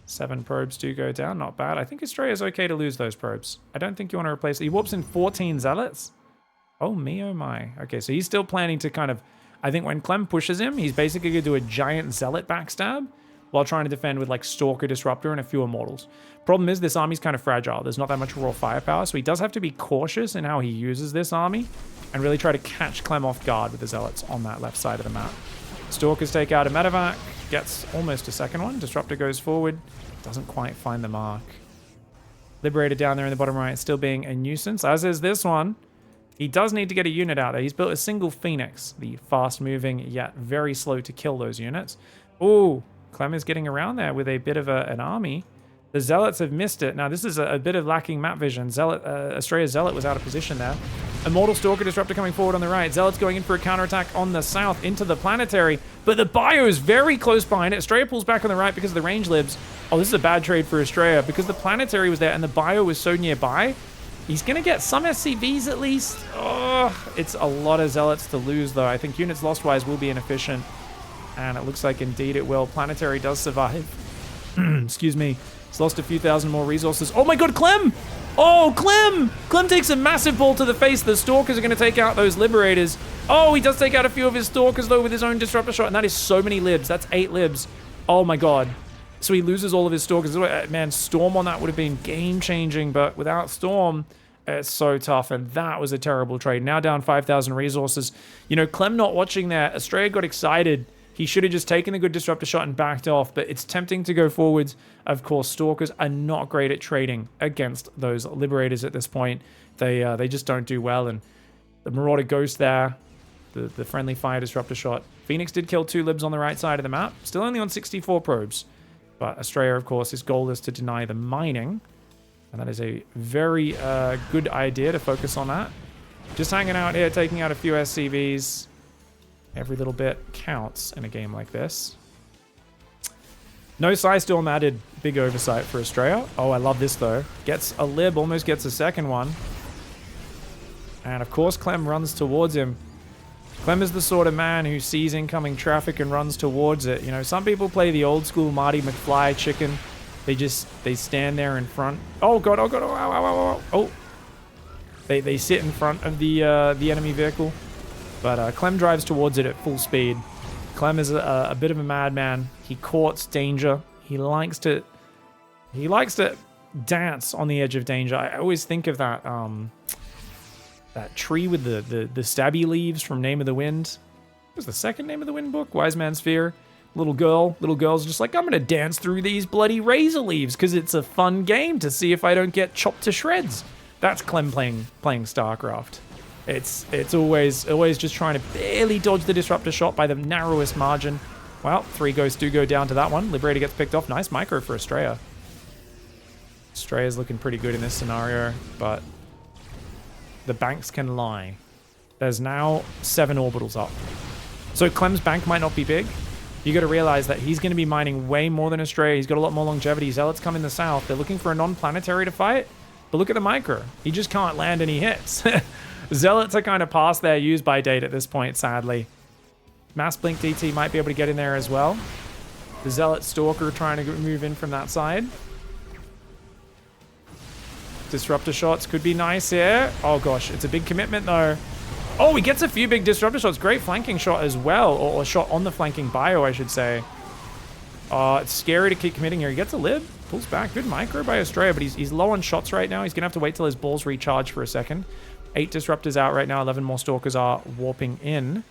7 probes do go down. Not bad. I think ASTREA's okay to lose those probes. I don't think you want to replace it. He warps in 14 Zealots. Oh me, oh my. Okay, so he's still planning to kind of... I think when Clem pushes him, he's basically going to do a giant Zealot backstab while trying to defend with like Stalker Disruptor and a few Immortals. Problem is, this army's kind of fragile. There's not that much raw firepower, so he does have to be cautious in how he uses this army and really try to catch Clem off guard with the Zealots on that left side of the map. Stalkers take out a medevac, gets almost a second one. Disruptor goes forward, doesn't quite find the mark. Liberator down there in the bottom right, still being a nuisance, as is this one. He does need to get a unit out there. He's built a single Phoenix, the fast-moving yet very slow to kill those units. Ooh, Clem is getting around there with a bit of an army. The Zealots have missed it. Now, this is a bit of lacking map vision. ASTREA's Zealot was out of position there. Immortal Stalker Disruptor coming forward on the right. Zealot's going in for a counterattack on the south into the planetary, but the bio is very close behind it. ASTREA pulls back on the right because of the range libs. Oh, this is a bad trade for ASTREA because the planetary was there and the bio was so nearby. He's going to get some SCVs at least. Oh, it's a lot of Zealots to lose, though. I think units lost-wise will be inefficient. And it looks like indeed it will. Planetary does survive. Excuse me. He's lost a few thousand more resources. Oh my god, Clem! Oh, Clem! Clem takes a massive ball to the face. The Stalkers are going to take out those Liberators. Oh, he does take out a few of his Stalkers, though, with his own Disruptor shot. And that is so many libs. That's 8 libs. Oh my god. So he loses all of his Stalkers. Man, Storm on that would have been game-changing, but without Storm, it's so tough, and that was a terrible trade. Now down 5,000 resources. You know, Clem not watching there. ASTREA got excited. He should have just taken the good Disruptor shot and backed off, but it's tempting to go forwards. Of course, Stalkers are not great at trading against those Liberators at this point. They just don't do well, and the Marauder Ghost there, the friendly fire Disruptor shot. Phoenix did kill 2 libs on the right side of the map. Still only on 64 probes. But ASTREA, of course, his goal is to deny the mining. And that is a very good idea to focus on that. Just hanging out here, taking out a few SCVs. Every little bit counts in a game like this. No Storm added. Big oversight for ASTREA. Oh, I love this, though. Gets a lib, almost gets a second one. And, of course, Clem runs towards him. Clem is the sort of man who sees incoming traffic and runs towards it. You know, some people play the old school Marty McFly chicken. They stand there in front. Oh god, oh god, oh, ow, ow, ow, ow. Oh. They sit in front of the enemy vehicle. But Clem drives towards it at full speed. Clem is a bit of a madman. He courts danger. He likes to dance on the edge of danger. I always think of that that tree with the stabby leaves from Name of the Wind. What was the second Name of the Wind book? Wise Man's Fear. Little girl's just like, I'm gonna dance through these bloody razor leaves because it's a fun game to see if I don't get chopped to shreds. That's Clem playing StarCraft. It's always just trying to barely dodge the Disruptor shot by the narrowest margin. Well, 3 ghosts do go down to that one. Liberator gets picked off. Nice micro for ASTREA. ASTREA's looking pretty good in this scenario, but the banks can lie. There's now 7 orbitals up. So Clem's bank might not be big. You got to realize that he's going to be mining way more than ASTREA. He's got a lot more longevity. Zealots come in the south. They're looking for a non-planetary to fight. But look at the micro. He just can't land any hits. Zealots are kind of past their use-by date at this point, sadly. Mass Blink DT might be able to get in there as well. The Zealot Stalker trying to move in from that side. Disruptor shots could be nice here. Oh gosh, it's a big commitment though. Oh, he gets a few big Disruptor shots. Great flanking shot as well. Or a shot on the flanking bio, I should say. It's scary to keep committing here. He gets a lib. Pulls back. Good micro by ASTREA, but he's low on shots right now. He's going to have to wait till his balls recharge for a second. 8 Disruptors out right now. 11 more Stalkers are warping in.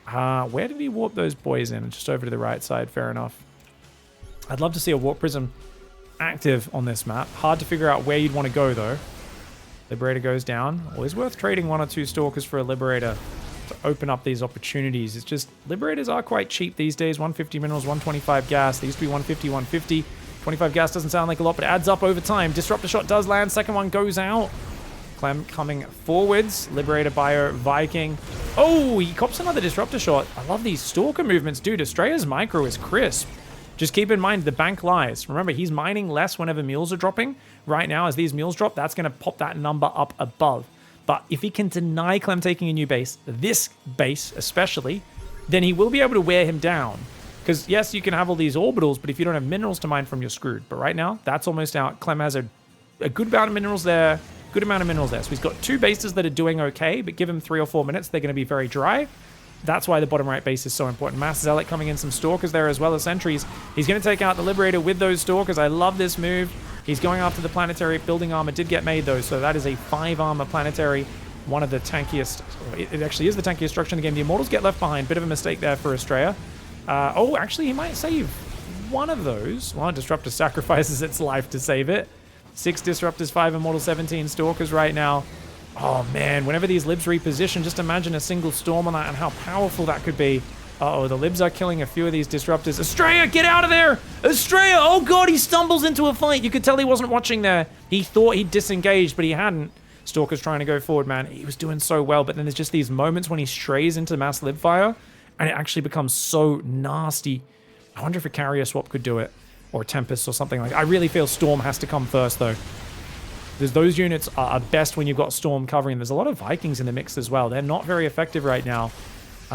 Where did he warp those boys in? Just over to the right side. Fair enough. I'd love to see a Warp Prism active on this map. Hard to figure out where you'd want to go, though. Liberator goes down. Always worth trading 1 or 2 Stalkers for a Liberator to open up these opportunities. It's just, Liberators are quite cheap these days. 150 minerals, 125 gas. They used to be 150, 150. 25 gas doesn't sound like a lot, but it adds up over time. Disruptor shot does land. Second one goes out. Clem coming forwards. Liberator, Bio, Viking. Oh, he cops another disruptor shot. I love these stalker movements. Dude, Astrea's micro is crisp. Just keep in mind the bank lies. Remember, he's mining less whenever mules are dropping. Right now, as these mules drop, that's going to pop that number up above. But if he can deny Clem taking a new base, this base especially, then he will be able to wear him down. Because yes, you can have all these orbitals, but if you don't have minerals to mine from, you're screwed. But right now, that's almost out. Clem has a good amount of minerals there. Good amount of minerals there. So he's got 2 bases that are doing okay, but give him 3 or 4 minutes, they're going to be very dry. That's why the bottom right base is so important. Mass Zealot coming in, some Stalkers there as well as Sentries. He's going to take out the Liberator with those Stalkers. I love this move. He's going after the Planetary. Building armor did get made though, so that is a 5 armor Planetary. One of the tankiest, it actually is the tankiest structure in the game. The Immortals get left behind. Bit of a mistake there for ASTREA. Oh, actually, he might save one of those. Well, Disruptor sacrifices its life to save it. 6 Disruptors, 5 Immortals, 17 Stalkers right now. Oh, man, whenever these Libs reposition, just imagine a single Storm on that and how powerful that could be. Uh-oh, the Libs are killing a few of these Disruptors. ASTREA, get out of there! ASTREA! Oh, God, he stumbles into a fight. You could tell he wasn't watching there. He thought he'd disengaged, but he hadn't. Stalker's trying to go forward, man. He was doing so well, but then there's just these moments when he strays into mass Lib fire, and it actually becomes so nasty. I wonder if a Carrier Swap could do it, or Tempest or something like that. I really feel Storm has to come first, though. Those units are best when you've got Storm covering. There's a lot of Vikings in the mix as well. They're not very effective right now.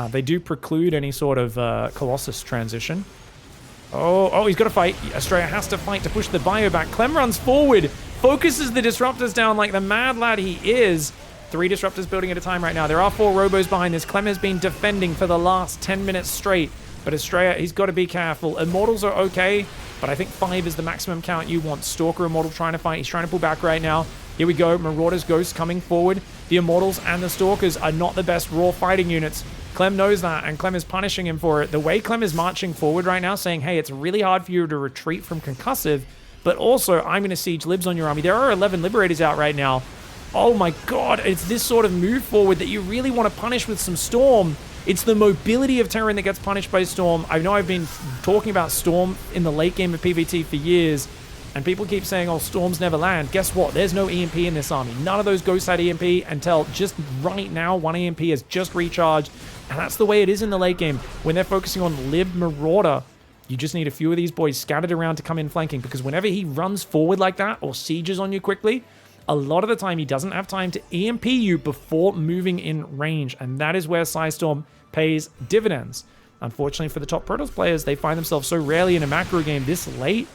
They do preclude any sort of Colossus transition. Oh, he's got to fight. ASTREA has to fight to push the Bio back. Clem runs forward, focuses the Disruptors down like the mad lad he is. 3 Disruptors building at a time right now. There are 4 Robos behind this. Clem has been defending for the last 10 minutes straight. But ASTREA, he's got to be careful. Immortals are okay, but I think 5 is the maximum count you want. Stalker Immortal trying to fight. He's trying to pull back right now. Here we go. Marauder's Ghost coming forward. The Immortals and the Stalkers are not the best raw fighting units. Clem knows that, and Clem is punishing him for it. The way Clem is marching forward right now, saying, hey, it's really hard for you to retreat from Concussive, but also I'm going to siege Libs on your army. There are 11 Liberators out right now. Oh my God, it's this sort of move forward that you really want to punish with some Storm. It's the mobility of Terran that gets punished by Storm. I know I've been talking about Storm in the late game of PvT for years, and people keep saying, oh, Storms never land. Guess what? There's no EMP in this army. None of those ghosts had EMP until just right now. 1 EMP has just recharged, and that's the way it is in the late game. When they're focusing on Lib Marauder, you just need a few of these boys scattered around to come in flanking, because whenever he runs forward like that or sieges on you quickly, a lot of the time he doesn't have time to EMP you before moving in range, and that is where Psystorm pays dividends. Unfortunately for the top Protoss players, they find themselves so rarely in a macro game this late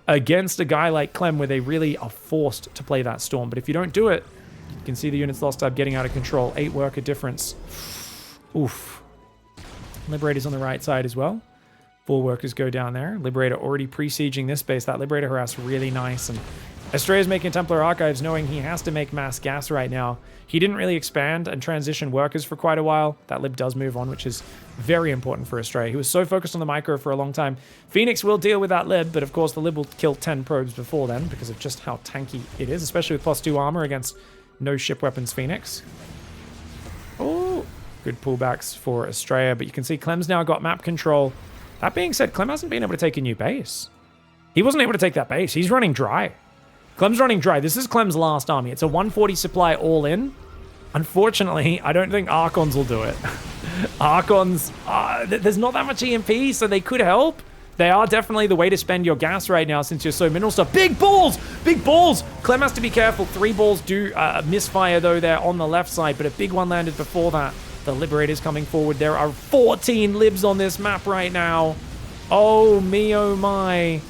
against a guy like Clem where they really are forced to play that Storm. But if you don't do it, you can see the units lost up getting out of control. 8 worker difference. Oof. Liberator's on the right side as well. 4 workers go down there. Liberator already pre-sieging this base. That Liberator harass really nice. And ASTREA's making Templar Archives knowing he has to make mass gas right now. He didn't really expand and transition workers for quite a while. That Lib does move on, which is very important for ASTREA. He was so focused on the micro for a long time. Phoenix will deal with that Lib, but of course the Lib will kill 10 probes before then because of just how tanky it is, especially with +2 armor against no ship weapons Phoenix. Oh, good pullbacks for ASTREA, but you can see Clem's now got map control. That being said, Clem hasn't been able to take a new base. He wasn't able to take that base. He's running dry. Clem's running dry. This is Clem's last army. It's a 140 supply all in. Unfortunately, I don't think Archons will do it. Archons, there's not that much EMP, so they could help. They are definitely the way to spend your gas right now since you're so mineral stuff. Big balls! Big balls! Clem has to be careful. 3 balls do misfire, though, there on the left side, but a big one landed before that. The Liberator's coming forward. There are 14 Libs on this map right now. Oh me, oh my.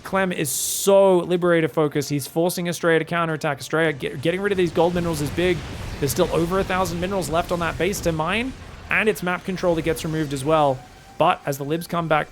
Clem is so Liberator focused. He's forcing ASTREA to counterattack. ASTREA getting rid of these gold minerals is big. There's still over 1,000 minerals left on that base to mine, and it's map control that gets removed as well. But as the Libs come back,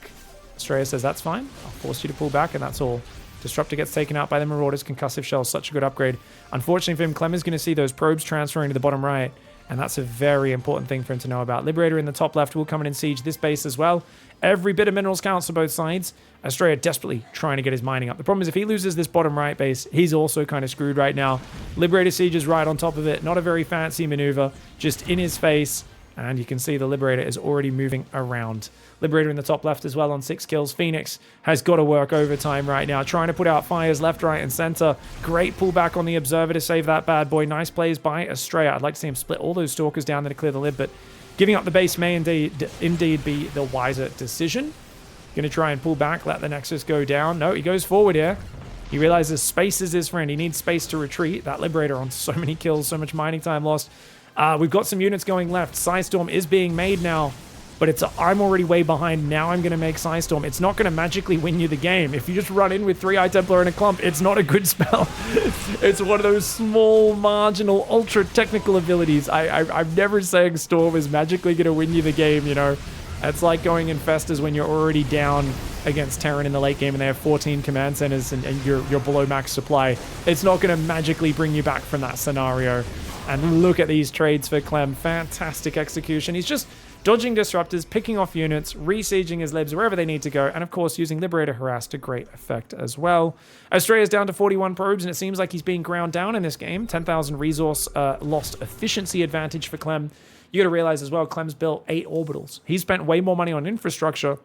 ASTREA says, that's fine. I'll force you to pull back, and that's all. Disruptor gets taken out by the Marauders. Concussive Shell, such a good upgrade. Unfortunately for him, Clem is going to see those probes transferring to the bottom right, and that's a very important thing for him to know about. Liberator in the top left will come in and siege this base as well. Every bit of minerals counts for both sides. ASTREA desperately trying to get his mining up. The problem is if he loses this bottom right base, he's also kind of screwed right now. Liberator siege is right on top of it. Not a very fancy maneuver, just in his face. And you can see the Liberator is already moving around. Liberator in the top left as well on 6 kills. Phoenix has got to work overtime right now, trying to put out fires left, right, and center. Great pullback on the Observer to save that bad boy. Nice plays by ASTREA. I'd like to see him split all those Stalkers down there to clear the lib, but giving up the base may indeed be the wiser decision. Going to try and pull back, let the Nexus go down. No, he goes forward here. He realizes space is his friend. He needs space to retreat. That Liberator on so many kills, so much mining time lost. We've got some units going left. Psystorm is being made now, but I'm already way behind. Now I'm going to make Psystorm. It's not going to magically win you the game. If you just run in with 3 Eye Templar and a clump, it's not a good spell. It's one of those small, marginal, ultra technical abilities. I'm never saying Storm is magically going to win you the game, you know. It's like going Infestors when you're already down against Terran in the late game and they have 14 command centers and you're below max supply. It's not going to magically bring you back from that scenario. And look at these trades for Clem. Fantastic execution. He's just dodging disruptors, picking off units, re-sieging his libs wherever they need to go, and of course using Liberator Harass to great effect as well. ASTREA's down to 41 probes, and it seems like he's being ground down in this game. 10,000 resource lost efficiency advantage for Clem. You got to realize as well, Clem's built 8 orbitals. He's spent way more money on infrastructure,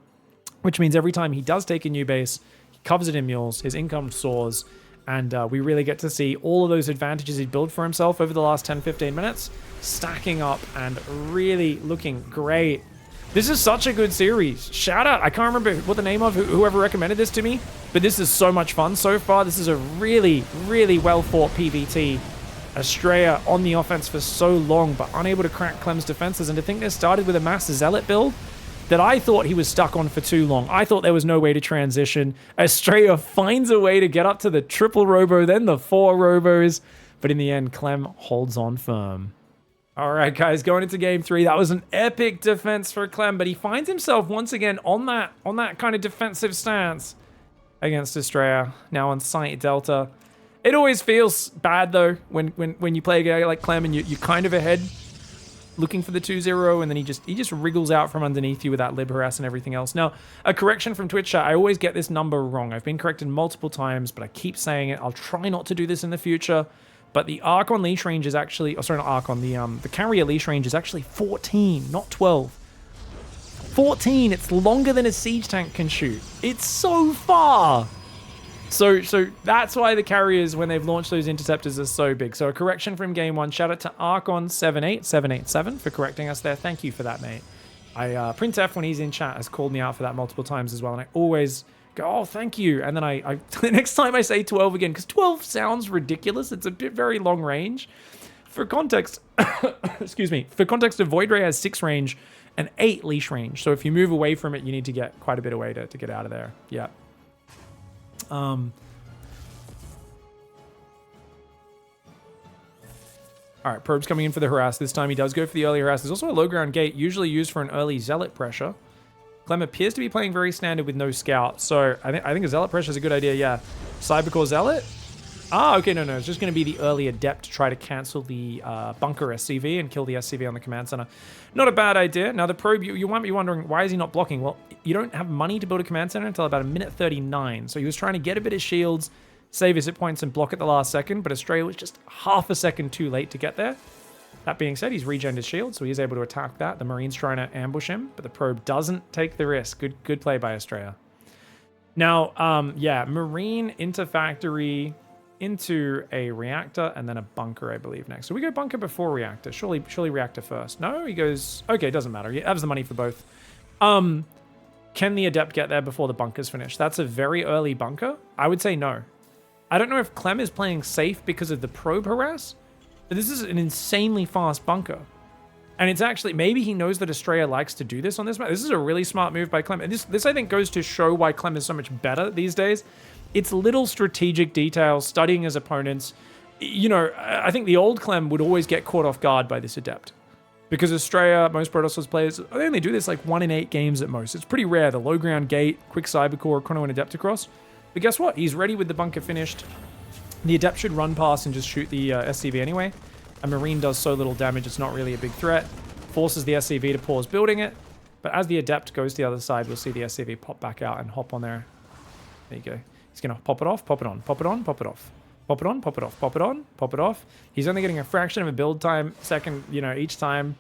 which means every time he does take a new base, he covers it in mules, his income soars, and we really get to see all of those advantages he built for himself over the last 10-15 minutes stacking up and really looking great. This is such a good series. Shout out, I can't remember what the name of whoever recommended this to me, but this is so much fun so far. This is a really, really well fought PvT. ASTREA on the offense for so long, but unable to crack Clem's defenses. And to think this started with a mass zealot build that I thought he was stuck on for too long. I thought there was no way to transition. ASTREA finds a way to get up to the triple robo, then the 4 robos. But in the end, Clem holds on firm. All right, guys, going into game 3, that was an epic defense for Clem, but he finds himself once again on that kind of defensive stance against ASTREA, now on site Delta. It always feels bad, though, when you play a guy like Clem and you're kind of ahead looking for the 2-0, and then he just wriggles out from underneath you with that lib harass and everything else. Now, a correction from Twitch chat, I always get this number wrong. I've been corrected multiple times, but I keep saying it. I'll try not to do this in the future. But the arc on leash range is actually, oh, sorry, not arc on the carrier leash range is actually 14, not 12. 14, it's longer than a siege tank can shoot. It's so far. So that's why the carriers, when they've launched those interceptors, are so big. So a correction from game 1. Shout out to Archon78787 for correcting us there. Thank you for that, mate. Printf, when he's in chat, has called me out for that multiple times as well. And I always go, oh, thank you. And then I the next time I say 12 again, because 12 sounds ridiculous. It's a bit very long range. For context, excuse me, for context, a Void Ray has 6 range and 8 leash range. So if you move away from it, you need to get quite a bit away to get out of there. Yeah. All right, probes coming in for the harass. This time he does go for the early harass. There's also a low ground gate, usually used for an early zealot pressure. Clem appears to be playing very standard with no scout, so I think a zealot pressure is a good idea. Yeah, Cybercore zealot. Ah, okay, no, it's just going to be the early adept to try to cancel the bunker SCV and kill the SCV on the command center. Not a bad idea. Now the probe, you might be wondering, why is he not blocking? Well, you don't have money to build a command center until about 1:39, so he was trying to get a bit of shields, save his hit points, and block at the last second, but ASTREA was just half a second too late to get there. That being said, he's regened his shield, so he's able to attack that. The Marine's trying to ambush him, but the probe doesn't take the risk. Good play by ASTREA. Now, yeah, Marine into factory, into a reactor, and then a bunker, I believe, next. So we go bunker before reactor. Surely reactor first. No, he goes... Okay, it doesn't matter. He has the money for both. Can the adept get there before the bunker's finished? That's a very early bunker. I would say no. I don't know if Clem is playing safe because of the probe harass, but this is an insanely fast bunker. And it's actually... Maybe he knows that ASTREA likes to do this on this map. This is a really smart move by Clem. And this I think, goes to show why Clem is so much better these days. It's little strategic details, studying his opponents. You know, I think the old Clem would always get caught off guard by this adept. Because ASTREA, most Protoss players, they only do this like 1 in 8 games at most. It's pretty rare. The low ground gate, quick cybercore, chrono and adept across. But guess what? He's ready with the bunker finished. The adept should run past and just shoot the SCV anyway. A Marine does so little damage, it's not really a big threat. Forces the SCV to pause building it. But as the adept goes to the other side, we'll see the SCV pop back out and hop on there. There you go. He's going to pop it off, pop it on, pop it on, pop it off. Pop it on, pop it off, pop it on, pop it off. He's only getting a fraction of a build time second, you know, each time.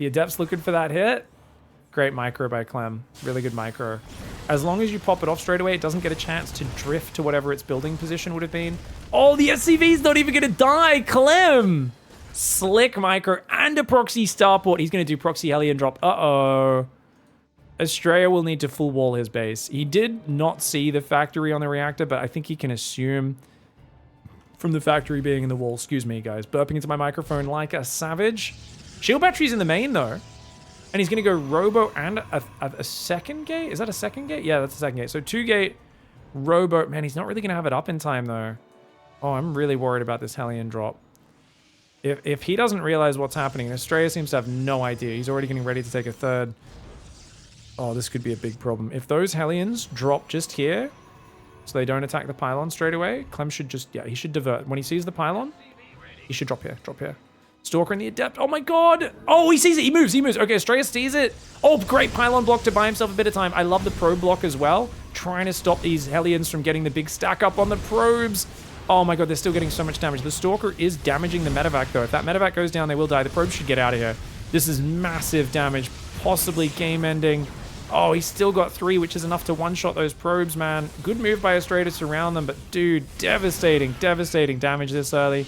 The Adept's looking for that hit. Great micro by Clem. Really good micro. As long as you pop it off straight away, it doesn't get a chance to drift to whatever its building position would have been. Oh, the SCV's not even going to die. Clem! Slick micro and a proxy starport. He's going to do proxy Hellion drop. Uh-oh. ASTREA will need to full wall his base. He did not see the factory on the reactor, but I think he can assume from the factory being in the wall. Excuse me, guys. Burping into my microphone like a savage. Shield battery's in the main, though. And he's going to go Robo and a second gate? Is that a second gate? Yeah, that's a second gate. So 2-gate, Robo. Man, he's not really going to have it up in time, though. Oh, I'm really worried about this Hellion drop. If he doesn't realize what's happening, ASTREA seems to have no idea. He's already getting ready to take a third. Oh, this could be a big problem. If those Hellions drop just here, so they don't attack the pylon straight away, Clem should just, yeah, he should divert. When he sees the pylon, he should drop here, drop here. Stalker and the Adept. Oh my god! Oh, he sees it. He moves. He moves. Okay, ASTREA sees it. Oh, great pylon block to buy himself a bit of time. I love the probe block as well. Trying to stop these Hellions from getting the big stack up on the probes. Oh my god, they're still getting so much damage. The Stalker is damaging the medevac, though. If that medevac goes down, they will die. The probes should get out of here. This is massive damage. Possibly game-ending. Oh, he's still got 3, which is enough to one-shot those probes, man. Good move by ASTREA to surround them, but dude, devastating, devastating damage this early.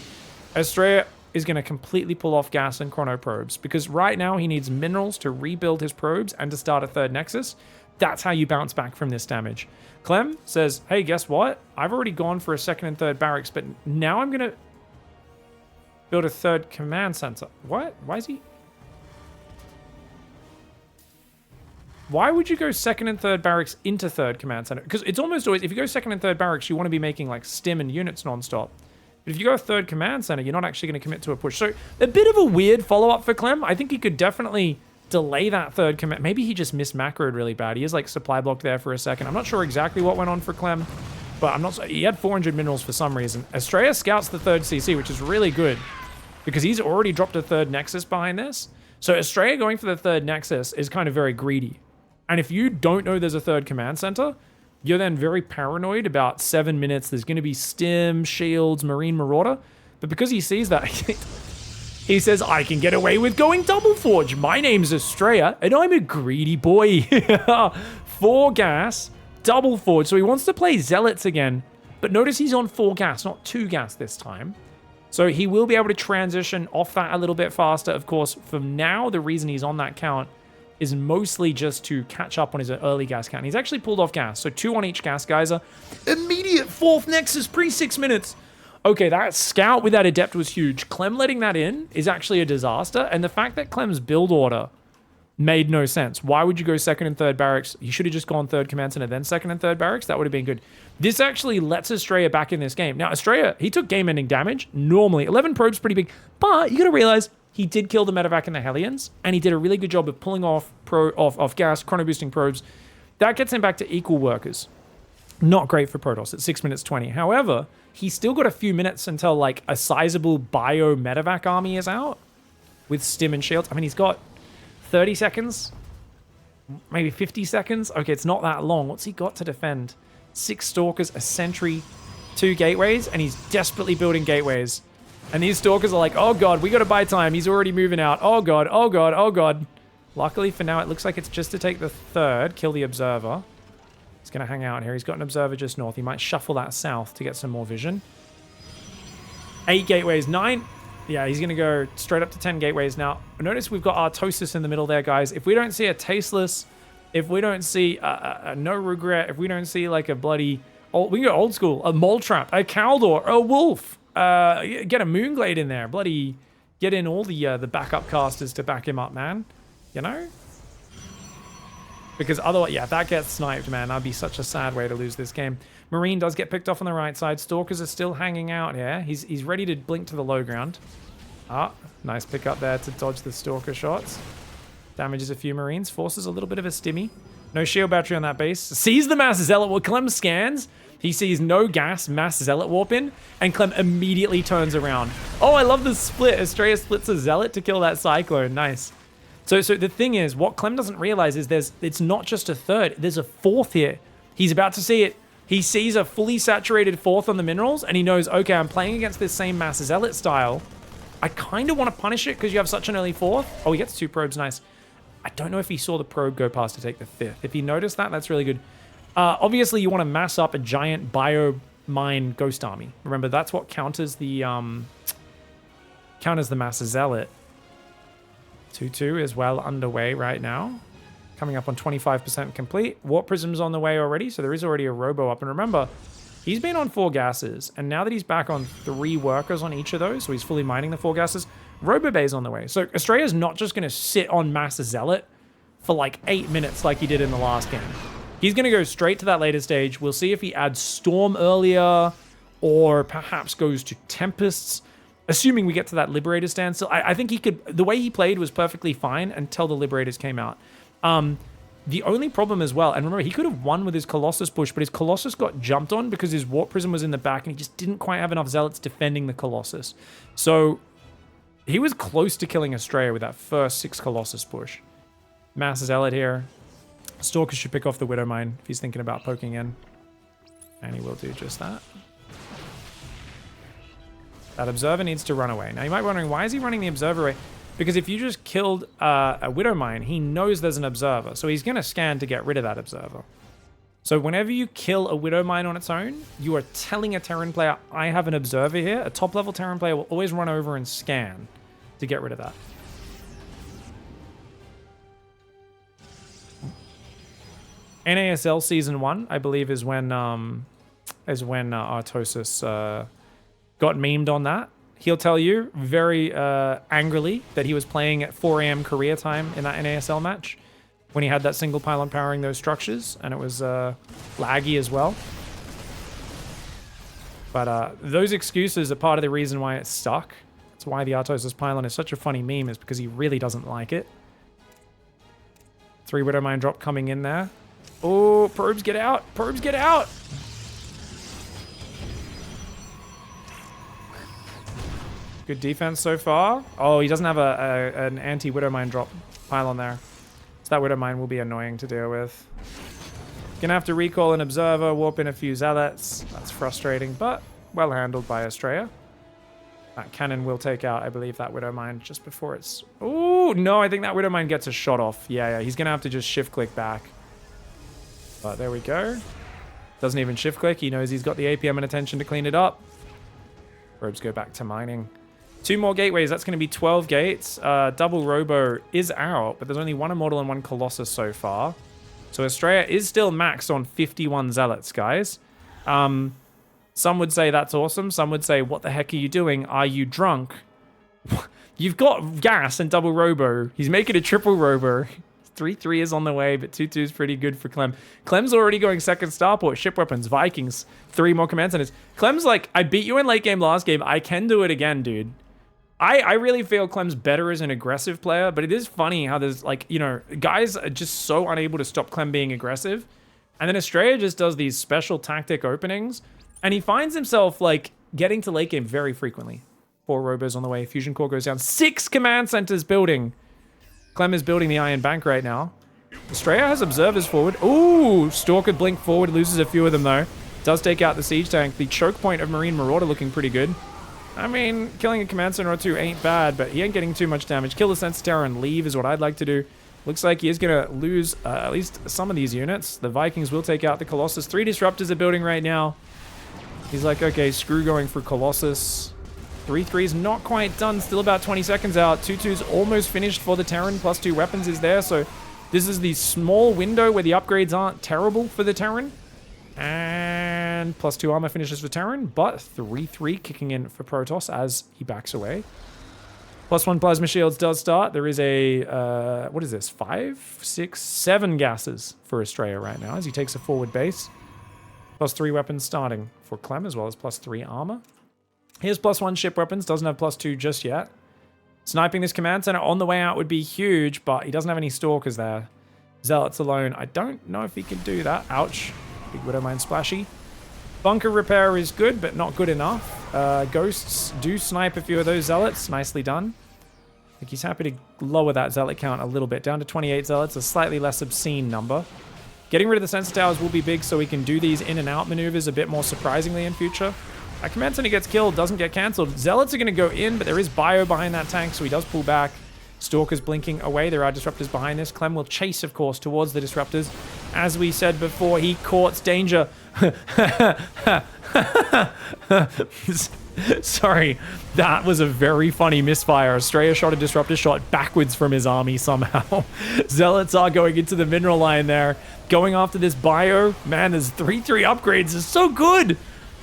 ASTREA is going to completely pull off gas and chrono probes because right now he needs minerals to rebuild his probes and to start a third nexus. That's how you bounce back from this damage. Clem says, hey, guess what? I've already gone for a second and third barracks, but now I'm going to build a third command center. What? Why is he... Why would you go second and third barracks into third command center? Because it's almost always, if you go second and third barracks, you want to be making like stim and units nonstop. But if you go third command center, you're not actually going to commit to a push. So a bit of a weird follow-up for Clem. I think he could definitely delay that third command. Maybe he just mismacroed really bad. He is like supply blocked there for a second. I'm not sure exactly what went on for Clem, but I'm not. He had 400 minerals for some reason. ASTREA scouts the third CC, which is really good because he's already dropped a third nexus behind this. So ASTREA going for the third nexus is kind of very greedy. And if you don't know there's a third command center, you're then very paranoid about 7 minutes. There's going to be stim, shields, marine marauder. But because he sees that, he says, I can get away with going double forge. My name's ASTREA, and I'm a greedy boy. 4 gas, double forge. So he wants to play zealots again. But notice he's on 4 gas, not 2 gas this time. So he will be able to transition off that a little bit faster. Of course, from now, the reason he's on that count is mostly just to catch up on his early gas count. He's actually pulled off gas, so 2 on each gas geyser. Immediate 4th nexus pre 6 minutes. Okay, that scout with that Adept was huge. Clem letting that in is actually a disaster, and the fact that Clem's build order made no sense. Why would you go second and third barracks? You should have just gone third command center, then second and third barracks. That would have been good. This actually lets ASTREA back in this game. Now, ASTREA, he took game-ending damage. Normally, 11 probes pretty big, but you got to realize he did kill the medevac and the Hellions, and he did a really good job of pulling off gas, chrono boosting probes. That gets him back to equal workers. Not great for Protoss at 6 minutes 20. However, he's still got a few minutes until like a sizable bio medevac army is out with stim and shields. I mean, he's got 30 seconds, maybe 50 seconds. Okay, it's not that long. What's he got to defend? 6 stalkers, a sentry, 2 gateways, and he's desperately building gateways. And these stalkers are like, oh god, we gotta buy time. He's already moving out. Oh god, oh god, oh god. Luckily for now, it looks like it's just to take the third, kill the observer. He's gonna hang out here. He's got an observer just north. He might shuffle that south to get some more vision. 8 gateways, 9. Yeah, he's gonna go straight up to 10 gateways. Now, notice we've got ARTOSIS in the middle there, guys. If we don't see a Tasteless, if we don't see a No Regret, if we don't see like a bloody, we can go old school, a Mole Trap, a Caldor, a Wolf. Get a Moonglade in there. Bloody get in all the backup casters to back him up, man. You know? Because otherwise, yeah, if that gets sniped, man, that'd be such a sad way to lose this game. Marine does get picked off on the right side. Stalkers are still hanging out here. He's ready to blink to the low ground. Ah, nice pick up there to dodge the Stalker shots. Damages a few Marines. Forces a little bit of a stimmy. No shield battery on that base. Sees the mass zealot. Well, Clem scans. He sees no gas, mass zealot warp in, and Clem immediately turns around. Oh, I love the split. ASTREA splits a zealot to kill that cyclone. Nice. So the thing is, what Clem doesn't realize is it's not just a third. There's a 4th here. He's about to see it. He sees a fully saturated 4th on the minerals, and he knows, okay, I'm playing against this same mass zealot style. I kind of want to punish it because you have such an early 4th. Oh, he gets 2 probes, nice. I don't know if he saw the probe go past to take the 5th. If he noticed that, that's really good. Obviously, you want to mass up a giant bio-mine ghost army. Remember, that's what counters the mass zealot. 2-2 is well underway right now. Coming up on 25% complete. Warp Prism's on the way already, so there is already a robo up. And remember, he's been on 4 gases, and now that he's back on 3 workers on each of those, so he's fully mining the 4 gases, robo bay's on the way. So ASTREA's not just going to sit on mass zealot for like 8 minutes like he did in the last game. He's going to go straight to that later stage. We'll see if he adds Storm earlier, or perhaps goes to Tempests. Assuming we get to that Liberator standstill, I think he could... The way he played was perfectly fine until the Liberators came out. The only problem as well, and remember, he could have won with his Colossus push, but his Colossus got jumped on because his Warp Prism was in the back, and he just didn't quite have enough Zealots defending the Colossus. So he was close to killing ASTREA with that first 6 Colossus push. Mass Zealot here. Stalker should pick off the Widow Mine if he's thinking about poking in. And he will do just that. That Observer needs to run away. Now, you might be wondering, why is he running the Observer away? Because if you just killed a Widow Mine, he knows there's an Observer. So he's going to scan to get rid of that Observer. So whenever you kill a Widow Mine on its own, you are telling a Terran player, I have an Observer here. A top-level Terran player will always run over and scan to get rid of that. NASL Season 1, I believe, is when Artosis got memed on that. He'll tell you very angrily that he was playing at 4 a.m. Korea time in that NASL match when he had that single pylon powering those structures, and it was laggy as well. But those excuses are part of the reason why it's stuck. That's why the Artosis pylon is such a funny meme, is because he really doesn't like it. 3 Widow Mine drop coming in there. Oh, probes get out! Probes get out! Good defense so far. Oh, he doesn't have an anti-Widow Mine drop pylon there. So that Widow Mine will be annoying to deal with. Gonna have to recall an Observer, warp in a few Zealots. That's frustrating, but well handled by ASTREA. That cannon will take out, I believe, that Widow Mine just before it's... Oh, no, I think that Widow Mine gets a shot off. Yeah, he's gonna have to just shift-click back. But there we go. Doesn't even shift-click. He knows he's got the APM and attention to clean it up. Robes go back to mining. 2 more gateways. That's going to be 12 gates. Double Robo is out, but there's only 1 Immortal and 1 Colossus so far. So ASTREA is still maxed on 51 Zealots, guys. Some would say that's awesome. Some would say, what the heck are you doing? Are you drunk? You've got gas and double Robo. He's making a triple Robo. 3-3 is on the way, but 2-2 is pretty good for CLEM. CLEM's already going second starport. Ship weapons, Vikings, 3 more command centers. CLEM's like, I beat you in late game last game. I can do it again, dude. I really feel CLEM's better as an aggressive player, but it is funny how there's like, you know, guys are just so unable to stop CLEM being aggressive. And then ASTREA just does these special tactic openings, and he finds himself like getting to late game very frequently. 4 robos on the way. Fusion core goes down. 6 command centers building. CLEM is building the Iron Bank right now. ASTREA has observers forward. Ooh, Stalker blink forward, loses a few of them though. Does take out the siege tank. The choke point of Marine Marauder looking pretty good. I mean, killing a command center or 2 ain't bad, but he ain't getting too much damage. Kill the Sense Terror and leave is what I'd like to do. Looks like he is going to lose at least some of these units. The Vikings will take out the Colossus. 3 Disruptors are building right now. He's like, okay, screw going for Colossus. 3-3 is not quite done. Still about 20 seconds out. 2-2's almost finished for the Terran. Plus 2 weapons is there. So this is the small window where the upgrades aren't terrible for the Terran. And plus 2 armor finishes for Terran. But 3-3 kicking in for Protoss as he backs away. Plus 1 plasma shields does start. There is a, what is this? 5, 6, 7 gases for ASTREA right now as he takes a forward base. Plus 3 weapons starting for CLEM as well as plus 3 armor. Here's plus 1 ship weapons. Doesn't have plus 2 just yet. Sniping this command center on the way out would be huge, but he doesn't have any stalkers there. Zealots alone. I don't know if he can do that. Ouch. Big Widow Mine splashy. Bunker repair is good, but not good enough. Ghosts do snipe a few of those zealots. Nicely done. I think he's happy to lower that zealot count a little bit. Down to 28 zealots, a slightly less obscene number. Getting rid of the sensor towers will be big so we can do these in and out maneuvers a bit more surprisingly in future. That command center gets killed, doesn't get cancelled. Zealots are going to go in, but there is bio behind that tank, so he does pull back. Stalker's blinking away. There are disruptors behind this. Clem will chase, of course, towards the disruptors. As we said before, he courts danger. Sorry, that was a very funny misfire. ASTREA shot a disruptor shot backwards from his army somehow. Zealots are going into the mineral line there. Going after this bio. Man, there's 3-3 upgrades. It's so good.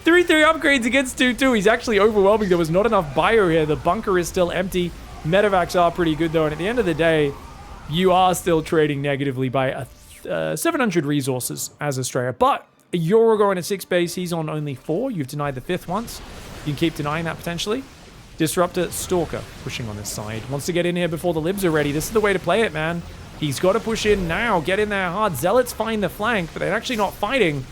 3-3 upgrades against 2-2. He's actually overwhelming. There was not enough bio here. The bunker is still empty. Medevacs are pretty good, though. And at the end of the day, you are still trading negatively by 700 resources as ASTREA. But you're going to 6 base. He's on only 4. You've denied the 5th once. You can keep denying that potentially. Disruptor, Stalker pushing on this side. Wants to get in here before the libs are ready. This is the way to play it, man. He's got to push in now. Get in there hard. Zealots find the flank, but they're actually not fighting.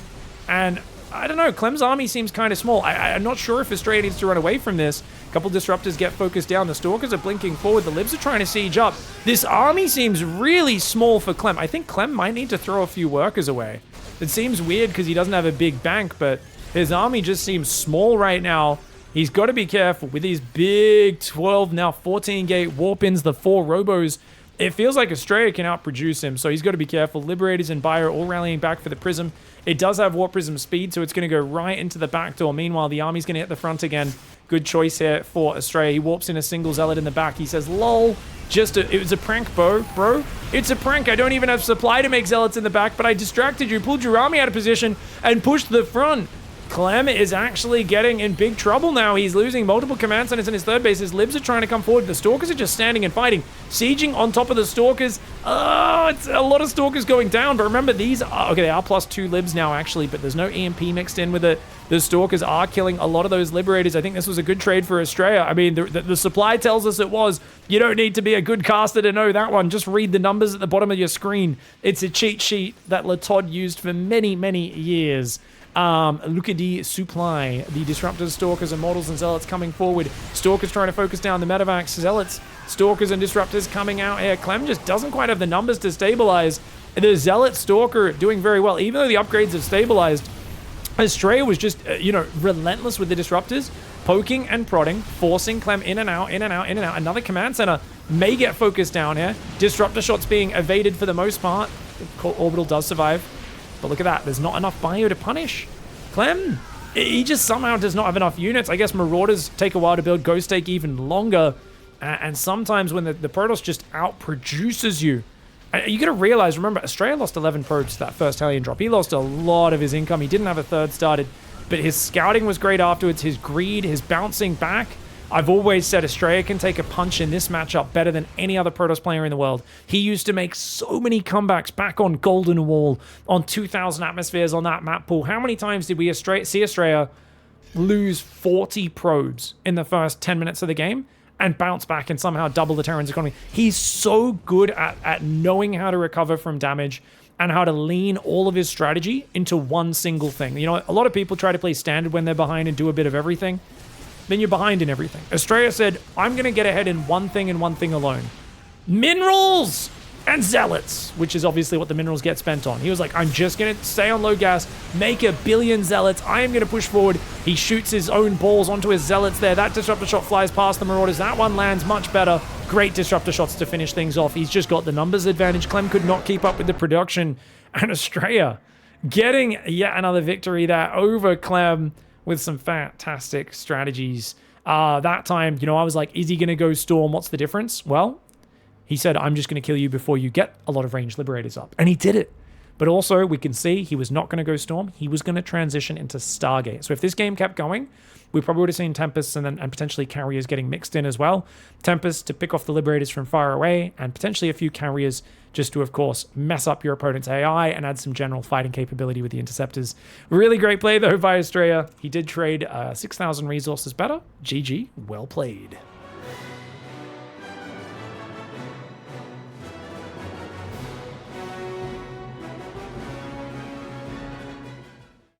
And I don't know. Clem's army seems kind of small. I'm not sure if ASTREA needs to run away from this. A couple disruptors get focused down. The Stalkers are blinking forward. The libs are trying to siege up. This army seems really small for Clem. I think Clem might need to throw a few workers away. It seems weird because he doesn't have a big bank, but his army just seems small right now. He's got to be careful with these big 12, now 14 gate warpins, the 4 robos. It feels like ASTREA can outproduce him, so he's got to be careful. Liberators and Bio all rallying back for the Prism. It does have Warp Prism speed, so it's going to go right into the back door. Meanwhile, the army's going to hit the front again. Good choice here for ASTREA. He warps in a single Zealot in the back. He says, lol, it was a prank, bro. It's a prank. I don't even have supply to make Zealots in the back, but I distracted you, pulled your army out of position, and pushed the front. Clem is actually getting in big trouble now. He's losing multiple command centers in his 3rd base. His libs are trying to come forward. The Stalkers are just standing and fighting. Sieging on top of the Stalkers. Oh, it's a lot of Stalkers going down. But remember, these are... Okay, they are +2 libs now, actually, but there's no EMP mixed in with it. The Stalkers are killing a lot of those Liberators. I think this was a good trade for ASTREA. I mean, the supply tells us it was. You don't need to be a good caster to know that one. Just read the numbers at the bottom of your screen. It's a cheat sheet that Latod used for many, many years. Look at the supply. The Disruptors, Stalkers, Immortals, and Zealots coming forward. Stalkers trying to focus down the Medevacs. Zealots, Stalkers, and Disruptors coming out here. Clem just doesn't quite have the numbers to stabilize. The Zealot Stalker doing very well. Even though the upgrades have stabilized, ASTREA was just, relentless with the Disruptors. Poking and prodding, forcing Clem in and out, in and out, in and out. Another command center may get focused down here. Disruptor shots being evaded for the most part. Orbital does survive. But look at that. There's not enough bio to punish. Clem, he just somehow does not have enough units. I guess Marauders take a while to build. Ghosts take even longer. And sometimes when the Protoss just outproduces you. You got to realize, remember, ASTREA lost 11 probes to that first Hellion drop. He lost a lot of his income. He didn't have a 3rd started. But his scouting was great afterwards. His greed, his bouncing back. I've always said ASTREA can take a punch in this matchup better than any other Protoss player in the world. He used to make so many comebacks back on Golden Wall, on 2,000 atmospheres on that map pool. How many times did we see ASTREA lose 40 probes in the first 10 minutes of the game and bounce back and somehow double the Terran's economy? He's so good at knowing how to recover from damage and how to lean all of his strategy into one single thing. You know, a lot of people try to play standard when they're behind and do a bit of everything. Then you're behind in everything. ASTREA said, I'm going to get ahead in one thing and one thing alone. Minerals and Zealots, which is obviously what the minerals get spent on. He was like, I'm just going to stay on low gas, make 1 billion Zealots. I am going to push forward. He shoots his own balls onto his Zealots there. That Disruptor shot flies past the Marauders. That one lands much better. Great Disruptor shots to finish things off. He's just got the numbers advantage. Clem could not keep up with the production. And ASTREA getting yet another victory there over Clem, with some fantastic strategies. That time, I was like, is he going to go Storm? What's the difference? Well, he said, I'm just going to kill you before you get a lot of ranged Liberators up. And he did it. But also, we can see he was not going to go Storm. He was going to transition into Stargate. So if this game kept going, we probably would have seen Tempests and potentially Carriers getting mixed in as well. Tempests to pick off the Liberators from far away, and potentially a few Carriers just to, of course, mess up your opponent's AI and add some general fighting capability with the Interceptors. Really great play, though, by ASTREA. He did trade 6,000 resources better. GG, well played.